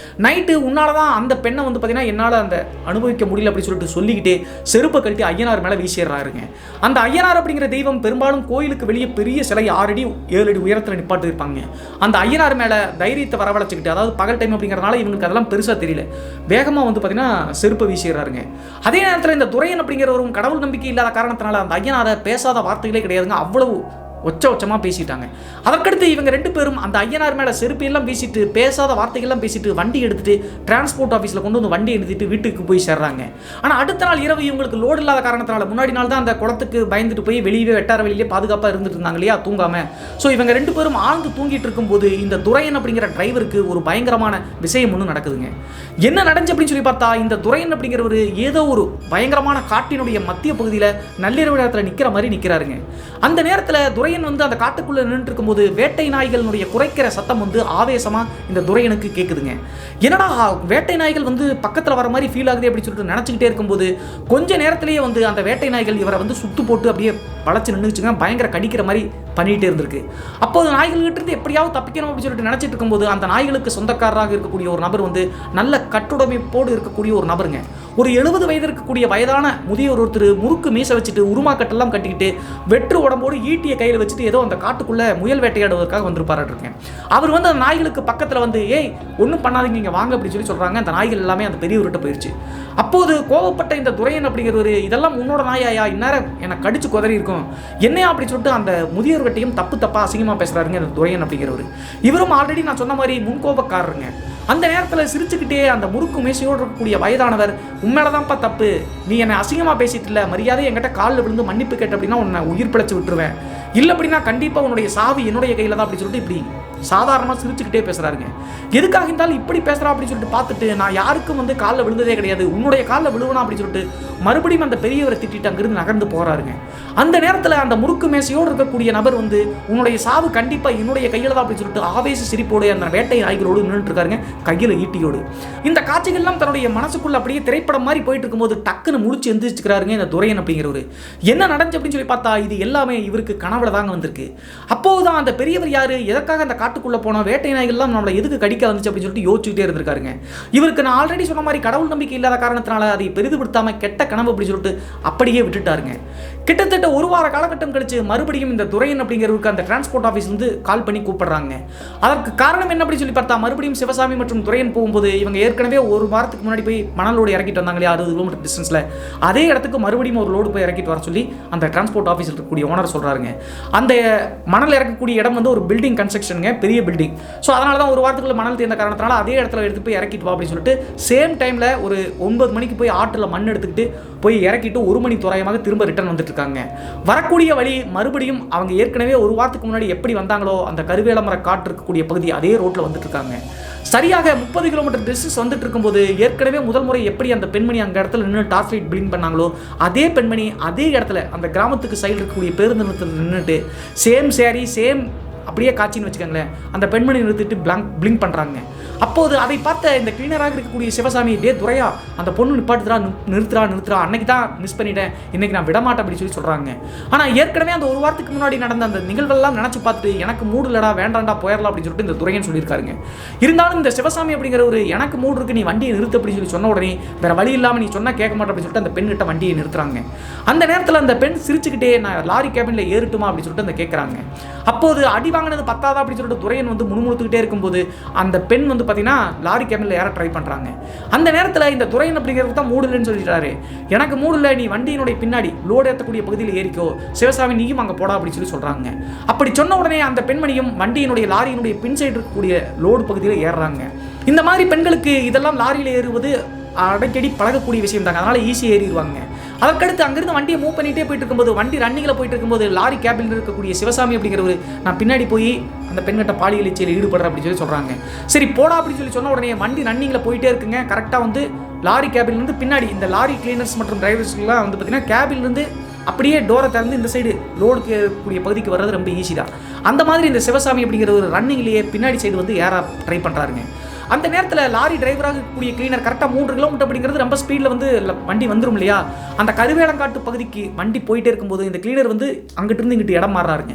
நைட்டு உன்னால தான் அந்த பெண்ணை வந்து பார்த்தீங்கன்னா என்னால் அந்த அனுபவிக்க முடியல அப்படின்னு சொல்லிட்டு சொல்லிக்கிட்டே செருப்பை கழட்டி ஐயனார் மேலே வீசிடுறாருங்க. அந்த ஐயனார் அப்படிங்கிற தெய்வம் பெரும்பாலும் கோயிலுக்கு வெளியே பெரிய சிலை 6 அடி 7 அடி உயரத்தில் நிப்பாட்டு இருப்பாங்க. அந்த ஐயனார் மேலே தைரியத்தை வரவழைச்சிக்கிட்டு, அதாவது பகல் டைம் அப்படிங்கிறதுனால இவங்களுக்கு அதெல்லாம் பெருசாக தெரியல, வேகமாக வந்து பார்த்தீங்கன்னா செருப்பை வீசிடுறாருங்க. அதே நேரத்தில் இந்த துரையன் அப்படிங்கிறவரும் கடவுள் நம்பிக்கை இல்லாத காரணத்தினால அந்த ஐயனாரை பேசாத வார்த்தைகளே கிடையாதுங்க. அவ்வளவு உச்சமாக பேசிட்டாங்க. அதற்கடுத்து இவங்க 2 பேரும் அந்த ஐயனார் மேலே செருப்பையெல்லாம் வீசிட்டு, பேசாத வார்த்தைகள்லாம் பேசிட்டு, வண்டி எடுத்துட்டு டிரான்ஸ்போர்ட் ஆஃபீஸில் கொண்டு வந்து வண்டி எடுத்துட்டு வீட்டுக்கு போய் சேர்றாங்க. ஆனால் அடுத்த நாள் இரவு இவங்களுக்கு லோடு இல்லாத காரணத்தினால முன்னாடி நாள் தான் அந்த குளத்துக்கு பயந்துட்டு போய் வெளியே வெட்டார வெளியிலே பாதுகாப்பாக இருந்துட்டு இருந்தாங்க இல்லையா, தூங்காம. ஸோ இவங்க 2 பேரும் ஆழ்ந்து தூங்கிட்டு இருக்கும்போது இந்த துரையன் அப்படிங்கிற டிரைவருக்கு ஒரு பயங்கரமான விஷயம் ஒன்று நடக்குதுங்க. என்ன நடந்துச்சு அப்படின்னு சொல்லி பார்த்தா, இந்த துரையன் அப்படிங்கிறவர் ஏதோ ஒரு பயங்கரமான காட்டினுடைய மத்திய பகுதியில் நள்ளிரவு நேரத்தில் நிற்கிற மாதிரி நிற்கிறாருங்க. அந்த நேரத்தில் துரையன் அந்த காட்டுக்குள்ள நின்று இருக்கும்போது வேட்டை நாய்களுடைய குறைக்கிற சத்தம் ஆவேசமா இந்த துரையனுக்கு கேட்குதுங்க. என்னடா வேட்டை நாய்கள் பக்கத்தில் வர மாதிரி ஃபீல் ஆகுது அப்படின்னு சொல்லிட்டு நினச்சிக்கிட்டே இருக்கும்போது கொஞ்ச நேரத்திலேயே அந்த வேட்டை நாய்கள் இவரை சுத்து போட்டு அப்படியே பழச்சு நின்றுச்சுங்க. பயங்கர கடிக்கிற மாதிரி பண்ணிகிட்டே இருந்திருக்கு. அப்போது நாய்கள்கிட்ட இருந்து எப்படியாவது தப்பிக்கணும் அப்படின்னு சொல்லிட்டு நினச்சிட்டு இருக்கும்போது அந்த நாய்களுக்கு சொந்தக்காரராக இருக்கக்கூடிய ஒரு நபர் நல்ல கட்டுடைமைப்போடு இருக்கக்கூடிய ஒரு நபருங்க. ஒரு 70 வயது இருக்கக்கூடிய வயதான முதியோர் ஒருத்தர் முறுக்கு மீசை வச்சுட்டு உருமாக்கட்டெல்லாம் கட்டிக்கிட்டு வெற்று உடம்போடு ஈட்டியை கையில் வச்சுட்டு ஏதோ அந்த காட்டுக்குள்ளே முயல் வேட்டையாடுவதற்காக வந்திருப்பாருக்கேன். அவர் அந்த நாய்களுக்கு பக்கத்தில் ஏய் ஒன்றும் பண்ணாதீங்க இங்கே வாங்க அப்படின்னு சொல்கிறாங்க. அந்த நாய்கள் எல்லாமே அந்த பெரியவர்கிட்ட போயிடுச்சு. அப்போது கோவப்பட்ட இந்த துரையன் அப்படிங்கிறவர், இதெல்லாம் உன்னோட நாயாயா, இந்நேரம் என்னை கடிச்சு குதறி இருக்கும் என்னையா அப்படின்னு சொல்லிட்டு அந்த முதியோர்கிட்டையும் தப்பா அசிங்கமாக பேசுகிறாருங்க இந்த துரையன் அப்படிங்கிறவர். இவரும் ஆல்ரெடி நான் சொன்ன மாதிரி முன்கோபக்காரருங்க. அந்த நேரத்தில் சிரிச்சுக்கிட்டே அந்த முறுக்கு மீசையோடு இருக்கக்கூடிய வயதானவர், உண்மையிலதான்ப்பா தப்பு, நீ என்னை அசிங்கமாக பேசிட்டு இல்லை, மரியாதை என்கிட்ட காலில் விழுந்து மன்னிப்பு கேட்ட அப்படின்னா உன்னை உயிர் பிழைச்சி விட்டுருவேன், இல்லை அப்படின்னா கண்டிப்பாக உன்னுடைய சாவி என்னுடைய கையில் தான் அப்படின்னு சொல்லிட்டு இப்படி சாதாரணமாக சிரிச்சுக்கிட்டே பேசுகிறாருங்க. எதுக்காக இருந்தாலும் இப்படி பேசுகிறா அப்படின்னு சொல்லிட்டு பார்த்துட்டு, நான் யாருக்கும் காலில் விழுந்ததே கிடையாது, உன்னுடைய காலில் விழுவனா அப்படின்னு சொல்லிட்டு மறுபடியும் அந்த பெரியவரை திட்டிட்டு அங்கிருந்து நகர்ந்து போகிறாருங்க. அந்த நேரத்தில் அந்த முறுக்கு மேசையோடு இருக்கக்கூடிய நபர் உன்னுடைய சாவு கண்டிப்பாக என்னுடைய கையில் தான் அப்படின்னு சொல்லிட்டு ஆவேச சிரிப்போடு அந்த வேட்டை நாய்களோடு நின்றுட்டு இருக்காருங்க, கையில் ஈட்டியோடு. இந்த காட்சிகள்லாம் தன்னுடைய மனசுக்குள்ள அப்படியே திரைப்படம் மாதிரி போயிட்டு இருக்கும்போது டக்குன்னு முடிச்சு எந்திரிச்சுக்கிறாருங்க இந்த துரையன் அப்படிங்கிறவர். என்ன நடந்துச்சு அப்படின்னு சொல்லி பார்த்தா, இது எல்லாமே இவருக்கு கனவுல தாங்க வந்திருக்கு. அப்போதுதான் அந்த பெரியவர் யாரு, எதற்காக அந்த காட்டுக்குள்ள போனோம், வேட்டை நாய்கள்லாம் நம்மளை எதுக்கு கடிக்க வந்துச்சு அப்படின்னு சொல்லிட்டு யோசிச்சுட்டே இருந்திருக்காருங்க. இவருக்கு நான் ஆல்ரெடி சொன்ன மாதிரி கடவுள் நம்பிக்கை இல்லாத காரணத்தினால அதை பெரிதுபடுத்தாம கெட்ட கனவு அப்படின்னு சொல்லிட்டு அப்படியே விட்டுட்டாருங்க. கிட்டத்தட்ட ஒரு வார காலகட்டம் கழிச்சு மறுபடியும் இந்த துரையன் அப்படிங்கிறவருக்கு அந்த டிரான்ஸ்போர்ட் ஆஃபீஸ் கால் பண்ணி கூப்பிடுறாங்க. அதற்கு காரணம் என்ன அப்படின்னு சொல்லி பார்த்தா, மறுபடியும் சிவசாமி மற்றும் துரையன் போகும்போது இவங்க ஏற்கனவே ஒரு வாரத்துக்கு முன்னாடி போய் மணல் லோடு இறக்கிட்டு வந்தாங்க இல்லையா, 60 கிலோமீட்டர் டிஸ்டன்ஸில், அதே இடத்துக்கு மறுபடியும் ஒரு லோடு போய் இறக்கிட்டு வர சொல்லி அந்த டிரான்ஸ்போர்ட் ஆஃபீஸில் இருக்கக்கூடிய ஓனர் சொல்கிறாருங்க. அந்த மணல் இறக்கக்கூடிய இடம் ஒரு பில்டிங் கன்ஸ்ட்ரக்ஷனுங்க, பெரிய பில்டிங். ஸோ அதனால தான் ஒரு வாரத்துக்குள்ள மணல் தேர்ந்த காரணத்தினால அதே இடத்துல எடுத்து போய் இறக்கிட்டு வா அப்படின்னு சொல்லிட்டு சேம் டைமில் ஒரு 9 மணிக்கு போய் ஆற்றில் மண் எடுத்துக்கிட்டு போய் இறக்கிட்டு 1 மணி தோராயமாக திரும்ப ரிட்டர்ன் வந்துட்டு இருக்காங்க. வரக்கூடிய வழி மறுபடியும் அவங்க ஏற்கனவே ஒரு வாரத்துக்கு முன்னாடி எப்படி வந்தாங்களோ அந்த கருவேலமர காட்டு இருக்கக்கூடிய பகுதி அதே ரோட்டில் வந்துட்டு இருக்காங்க. சரியாக 30 கிலோமீட்டர் டிஸ்டன்ஸ் வந்துட்டு இருக்கும்போது ஏற்கனவே முதல் முறை எப்படி அந்த பெண்மணி அந்த இடத்துல நின்று டார்ச் லைட் பிளிங்க் பண்ணாங்களோ அதே பெண்மணி அதே இடத்துல அந்த கிராமத்துக்கு சைடு இருக்கக்கூடிய பேருந்து நிறுத்தத்தில் நின்றுட்டு சேம் சேரி சேம் அப்படியே காட்சின்னு வச்சுக்கோங்களேன், அந்த பெண்மணி நிறுத்திட்டு பிளிங்க் பண்ணுறாங்க. அப்போது அதை பார்த்த இந்த கிளீனராக இருக்கக்கூடிய சிவசாமி, டே துரையா அந்த பொண்ணு நிப்பாட்டுறா நிறுத்துறா அன்னைக்கு தான் மிஸ் பண்ணிட்டேன், இன்னைக்கு நான் விடமாட்டேன் அப்படின்னு சொல்லி சொல்கிறாங்க. ஆனால் ஏற்கனவே அந்த ஒரு வாரத்துக்கு முன்னாடி நடந்த அந்த நிகழ்வெல்லாம் நினச்சி பார்த்துட்டு எனக்கு மூடு இல்லடா, வேண்டாண்டா, போயிடலாம் அப்படின்னு சொல்லிட்டு இந்த துரையன் சொல்லியிருக்காருங்க. இருந்தாலும் இந்த சிவசாமி அப்படிங்கிற ஒரு எனக்கு மூடு இருக்கு, நீ வண்டியை நிறுத்து அப்படின்னு சொல்லி சொன்ன உடனே வேற வழி இல்லாமல் நீ சொன்னால் கேட்க மாட்டேன் அப்படின்னு சொல்லிட்டு அந்த பெண்கிட்ட வண்டியை நிறுத்துறாங்க. அந்த நேரத்தில் அந்த பெண் சிரிச்சுக்கிட்டே, நான் லாரி கேபினில் ஏறிட்டுமா அப்படின்னு சொல்லிட்டு அந்த கேட்குறாங்க. அப்போது அடி வாங்கினது பத்தாதா அப்படின்னு சொல்லிட்டு துரையன் முணுமுணுத்துக்கிட்டே இருக்கும்போது அந்த பெண் பார்த்தீங்கன்னா லாரி கேபினில் ஏற ட்ரை பண்ணுறாங்க. அந்த நேரத்தில் இந்த துரையன் அப்படிங்கிறது தான் மூடு இல்லைன்னு சொல்லிட்டாரு. எனக்கு மூடு இல்லை, நீ வண்டியினுடைய பின்னாடி லோடு ஏற்றக்கூடிய பகுதியில் ஏறிக்கோ, சிவசாமி நீயும் அங்கே போடா அப்படின்னு சொல்லி சொல்கிறாங்க. அப்படி சொன்ன உடனே அந்த பெண்மணியும் வண்டியினுடைய லாரியினுடைய பின் சைடு இருக்கக்கூடிய லோடு பகுதியில் ஏறுறாங்க. இந்த மாதிரி பெண்களுக்கு இதெல்லாம் லாரியில் ஏறுவது அடிக்கடி பழகக்கூடிய விஷயம் தாங்க, அதனால் ஈஸியாக ஏறிடுவாங்க. அதற்கடுத்து அங்கிருந்து வண்டியை மூவ் பண்ணிகிட்டே போயிட்டு இருக்கும்போது வண்டி ரன்னிங்கில் போயிட்டு இருக்கும்போது லாரி கேபினில் இருக்கக்கூடிய சிவசாமி அப்படிங்கிறவர், நான் பின்னாடி போய் அந்த பெண்கிட்ட பாலியல் இச்சையில் ஈடுபடுற அப்படின்னு சொல்லி சொல்கிறாங்க. சரி போடா அப்படின்னு சொல்லி சொன்ன உடனே வண்டி ரன்னிங்கில் போயிட்டே இருக்குங்க. கரெக்டாக லாரி கேபின்லேருந்து பின்னாடி இந்த லாரி கிளீனர்ஸ் மற்றும் டிரைவர்ஸ்லாம் பார்த்தீங்கன்னா கேபின்லேருந்து அப்படியே டோரை திறந்து இந்த சைடு லோடுக்கு இருக்கக்கூடிய பகுதிக்கு வர்றது ரொம்ப ஈஸி தான். அந்த மாதிரி இந்த சிவசாமி அப்படிங்கிற ஒரு ரன்னிங்லேயே பின்னாடி சைடு ஏற ட்ரை பண்ணுறாருங்க. அந்த நேரத்தில் லாரி டிரைவராக இருக்கக்கூடிய கிளீனர் கரெக்டாக 3 கிலோமீட்டர் அப்படிங்கிறது ரொம்ப ஸ்பீடில் வண்டி வந்துடும் இல்லையா, அந்த கருவேலங்காட்டு பகுதிக்கு வண்டி போயிட்டே இருக்கும்போது இந்த கிளீனர் அங்கிட்டிருந்து இங்கிட்டு இடம் மாறுறாருங்க.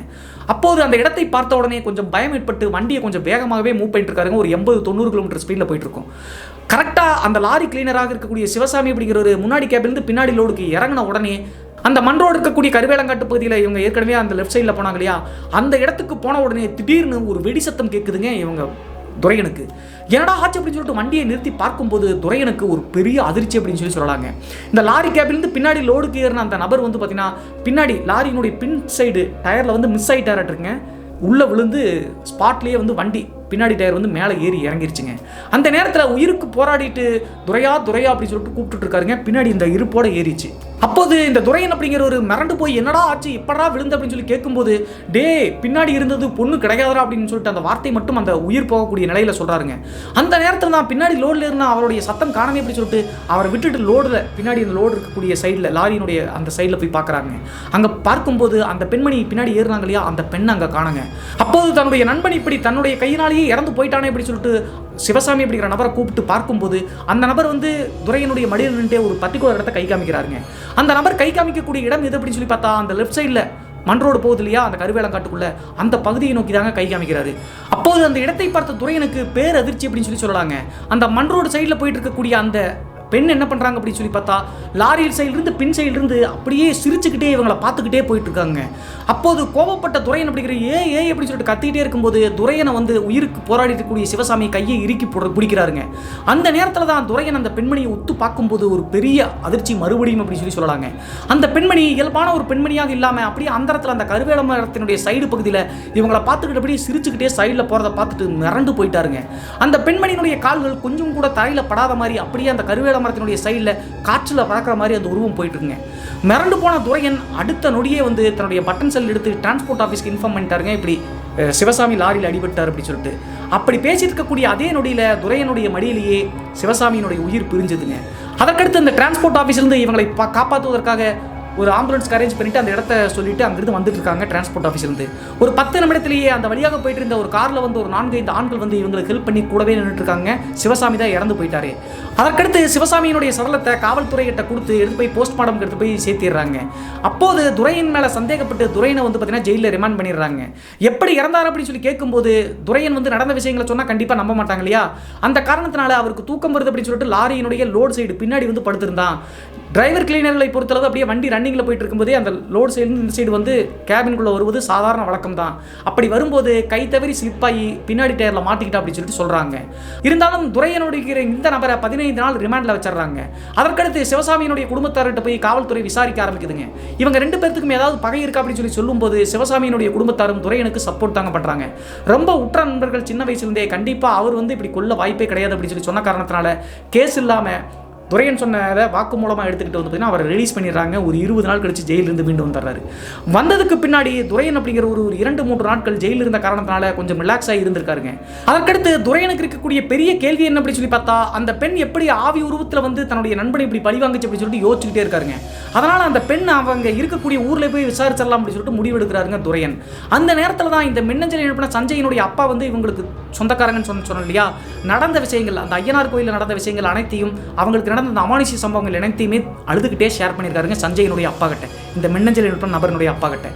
அப்போது அந்த இடத்தை பார்த்த உடனே கொஞ்சம் பயம் ஏற்பட்டு வண்டியை கொஞ்சம் வேகமாகவே மூவ் பண்ணிட்டு இருக்காருங்க. ஒரு 80-90 கிலோமீட்டர் ஸ்பீடில் போயிட்டு இருக்கும். கரெக்டாக அந்த லாரி கிளீனராக இருக்கக்கூடிய சிவசாமி அப்படிங்கிற ஒரு முன்னாடி கேபிலிருந்து பின்னாடி லோடுக்கு இறங்கின உடனே அந்த மண் ரோடு இருக்கக்கூடிய கருவேலங்காட்டு பகுதியில் இவங்க ஏற்கனவே அந்த லெஃப்ட் சைடில் போனாங்க இல்லையா, அந்த இடத்துக்கு போன உடனே திடீர்னு ஒரு வெடி சத்தம் கேட்குதுங்க. இவங்க துரையனுக்கு. என்னடா ஆச்சு அப்படின்னு சொல்லிட்டு வண்டியை நிறுத்தி பார்க்கும்போது துரையனுக்கு ஒரு பெரிய அதிர்ச்சி அப்படின்னு சொல்லலாங்க. இந்த லாரி கேபிலிருந்து பின்னாடி லோடுக்கு ஏறின அந்த நபர் வந்து பார்த்தீங்கன்னா பின்னாடி லாரியினுடைய பின் சைடு டயரில் வந்து மிஸ் ஆகிட்டாருங்க. உள்ளே விழுந்து ஸ்பாட்லேயே வந்து வண்டி பின்னாடி டயர் வந்து மேலே ஏறி இறங்கிருச்சுங்க. அந்த நேரத்தில் உயிருக்கு போராடிட்டு துரையா அப்படின்னு சொல்லிட்டு கூப்பிட்டு இருக்காருங்க. பின்னாடி இந்த இருப்போட ஏறிச்சு. அப்போது இந்த துரையன் அப்படிங்கிற ஒரு மிரண்டு போய் என்னடா ஆச்சு எப்படா விழுந்து அப்படின்னு சொல்லி கேட்கும்போது டே பின்னாடி இருந்தது பொண்ணு கிடையாதா அப்படின்னு சொல்லிட்டு அந்த வார்த்தை மட்டும் அந்த உயிர் போகக்கூடிய நிலையில சொல்றாருங்க. அந்த நேரத்தில் தான் பின்னாடி லோடில் இருந்த அவருடைய சத்தம் காணமே அப்படின்னு சொல்லிட்டு அவரை விட்டுட்டு லோடில் பின்னாடி அந்த லோடு இருக்கக்கூடிய சைடில் லாரியினுடைய அந்த சைடில் போய் பார்க்குறாங்க. அங்கே பார்க்கும்போது அந்த பெண்மணி பின்னாடி ஏறினாங்க இல்லையா, அந்த பெண் அங்கே காணுங்க. அப்போது தன்னுடைய நண்பன் இப்படி தன்னுடைய கையினாலேயே இறந்து போயிட்டானே அப்படி சொல்லிட்டு சிவசாமி அப்படிங்கிற நபரை கூப்பிட்டு பார்க்கும்போது அந்த நபர் வந்து துரையனுடைய மடியில் நின்று ஒரு பர்டிகுலர் இடத்தை கை காமிக்கிறாருங்க. அந்த நபர் கை காமிக்கக்கூடிய இடம் எது அப்படின்னு சொல்லி பார்த்தா அந்த லெஃப்ட் சைடில் மண் ரோடு போகுது இல்லையா, அந்த கருவேலங்காட்டுக்குள்ள அந்த பகுதியை நோக்கி தாங்க கை காமிக்கிறாரு. அப்போது அந்த இடத்தை பார்த்த துரையனுக்கு பேர் அதிர்ச்சி அப்படின்னு சொல்லலாங்க. அந்த மண் ரோடு சைடில் போயிட்டு இருக்கக்கூடிய அந்த பெண் என்ன பண்ணுறாங்க அப்படின்னு சொல்லி பார்த்தா லாரியில் சைட்லேருந்து பின் சைட்லேருந்து அப்படியே சிரிச்சுக்கிட்டே இவங்களை பார்த்துக்கிட்டே போயிட்டு இருக்காங்க. அப்போது கோபப்பட்ட துரையன் அப்படிங்கிற ஏ அப்படின்னு சொல்லிட்டு கத்திக்கிட்டே இருக்கும்போது துரையனை வந்து உயிருக்கு போராடி இருக்கக்கூடிய சிவசாமி கையை இறுக்கி பிடிக்கிறாருங்க. அந்த நேரத்தில் தான் துரையன் அந்த பெண்மணியை ஒத்து பார்க்கும்போது ஒரு பெரிய அதிர்ச்சி மறுபடியும் அப்படின்னு சொல்லலாங்க. அந்த பெண்மணி இயல்பான ஒரு பெண்மணியாக இல்லாமல் அப்படியே அந்த இடத்துல அந்த கருவேல மரத்தினுடைய சைடு பகுதியில் இவங்களை பார்த்துக்கிட்டு அப்படியே சிரிச்சுக்கிட்டே சைடில் போகிறத பார்த்துட்டு மிரண்டு போயிட்டாருங்க. அந்த பெண்மணியினுடைய கால்கள் கொஞ்சம் கூட தரையில் படாத மாதிரி அப்படியே அந்த கருவேல மரத்தினுடைய சைடில் காற்றில் பறக்கிற மாதிரி அந்த உருவம் போயிட்டு இருக்குங்க. மிரண்டு போன துரையன் அடுத்த நொடியே வந்து தன்னுடைய பட்டன் செல் எடுத்து டிரான்ஸ்போர்ட் ஆஃபீஸ்க்கு இன்ஃபார்ம் பண்ணிட்டாருங்க. இப்படி சிவசாமி லாரியில் அடிபட்டார் அப்படி சொல்லிட்டு. அப்படி பேசிட்டு இருக்கக்கூடிய அதே நொடியில் துரையனுடைய மடியிலேயே சிவசாமியினுடைய உயிர் பிரிஞ்சதுங்க. அதற்கடுத்து அந்த டிரான்ஸ்போர்ட் ஆஃபீஸ்லேருந்து இவங்களை காப்பாற்றுவதற்காக ஒரு ஆம்புலன்ஸ்க்கு அரேஞ்ச் பண்ணிட்டு அந்த இடத்த சொல்லிட்டு அங்கிருந்து வந்துட்டு இருக்காங்க டிரான்ஸ்போர்ட் ஆஃபீஸ்லேருந்து. ஒரு 10 நிமிடத்திலேயே அந்த வழியாக போயிட்டு இருந்த ஒரு காரில் வந்து ஒரு 4-5 ஆண்கள் வந்து இவங்களுக்கு ஹெல்ப் பண்ணி கூடவே நின்றுட்டு இருக்காங்க. சிவசாமி தான் இறந்து போயிட்டாரு. அதற்கடுத்து சிவசாமியினுடைய சடலத்தை காவல்துறை கிட்ட கொடுத்து எடுத்து போய் போஸ்ட்மார்ட்டம் எடுத்து போய் சேர்த்திடுறாங்க. அப்போது துரையன் மேலே சந்தேகப்பட்டு துரையனை வந்து பார்த்தீங்கன்னா ஜெயிலில் ரிமாண்ட் பண்ணிடுறாங்க. எப்படி இறந்தார் அப்படின்னு சொல்லி கேட்கும்போது துரையன் வந்து நடந்த விஷயங்களை சொன்னால் கண்டிப்பாக நம்ப மாட்டாங்க இல்லையா, அந்த காரணத்தினால அவருக்கு தூக்கம் வருது அப்படின்னு சொல்லிட்டு லாரியினுடைய லோடு சைடு பின்னாடி வந்து படுத்திருந்தான். டிரைவர் கிளீனர்களை பொறுத்தளவு அப்படியே வண்டி ரன்னிங்கில் போயிட்டு இருக்கும்போதே அந்த லோடு சைடு இந்த சைடு வந்து கேபின்குள்ளே வருவது சாதாரண வழக்கம் தான். அப்படி வரும்போது கை தவறி ஸ்லிப்பாகி பின்னாடி டயரில் மாட்டிக்கிட்டா அப்படின்னு சொல்லிட்டு சொல்கிறாங்க. இருந்தாலும் துரையனுடைய இந்த நபரை 15 நாள் ரிமாண்டில் வச்சிடறாங்க. அதற்கடுத்து சிவசாமியினுடைய குடும்பத்தார்கிட்ட போய் காவல்துறை விசாரிக்க ஆரம்பிக்குதுங்க. இவங்க 2 பேருக்கும் ஏதாவது பகை இருக்கா அப்படின்னு சொல்லி சொல்லும்போது சிவசாமியினுடைய குடும்பத்தாரும் துரையனுக்கு சப்போர்ட் தாங்க பண்ணுறாங்க. ரொம்ப உற்ற நண்பர்கள் சின்ன வயசுலேருந்தே கண்டிப்பாக அவர் வந்து இப்படி கொல்ல வாய்ப்பே கிடையாது அப்படின்னு சொல்லி சொன்ன காரணத்தினால கேஸ் இல்லாமல் துரையன் சொன்னதை வாக்கு மூலமாக எடுத்துக்கிட்டு வந்து பார்த்தீங்கன்னா அவரை ரிலீஸ் பண்ணிடுறாங்க. ஒரு 20 நாள் கழிச்சு ஜெயிலிருந்து மீண்டும் வந்துடுறாரு. வந்ததுக்கு பின்னாடி துரையன் அப்படிங்கிற ஒரு 2-3 நாட்கள் ஜெயிலில் இருந்த காரணத்தினால கொஞ்சம் ரிலாக்ஸாக இருந்திருக்காருங்க. அதற்கடுத்து துரையனுக்கு இருக்கக்கூடிய பெரிய கேள்வி என்ன அப்படின்னு சொல்லி பார்த்தா அந்த பெண் எப்படி ஆவி உருவத்தில் வந்து தன்னுடைய நண்பனை இப்படி பழிவாங்கிச்சு அப்படின்னு சொல்லிட்டு யோசிச்சுக்கிட்டே இருக்காருங்க. அதனால் அந்த பெண் அவங்க இருக்கக்கூடிய ஊரில் போய் விசாரிச்சிடலாம் அப்படின்னு சொல்லிட்டு முடிவெடுக்கிறாருங்க துரையன். அந்த நேரத்தில் தான் இந்த மின்னஞ்சல் எழுப்பின சஞ்சயினுடைய அப்பா வந்து இவங்களுக்கு சொந்தக்காரங்கன்னு சொன்னோம் இல்லையா, நடந்த விஷயங்கள் அந்த ஐயனார் கோயிலில் நடந்த விஷயங்கள் அனைத்தையும் அவங்களுக்கு அந்த அமானுஷ்ய சம்பவங்கள் அனைத்தையுமே அழுதுகிட்டே ஷேர் பண்ணியிருக்காருங்க சஞ்சயினுடைய அப்பா கிட்ட, இந்த மின்னஞ்சல் எழுப்பின நபருடைய அப்பா கிட்ட.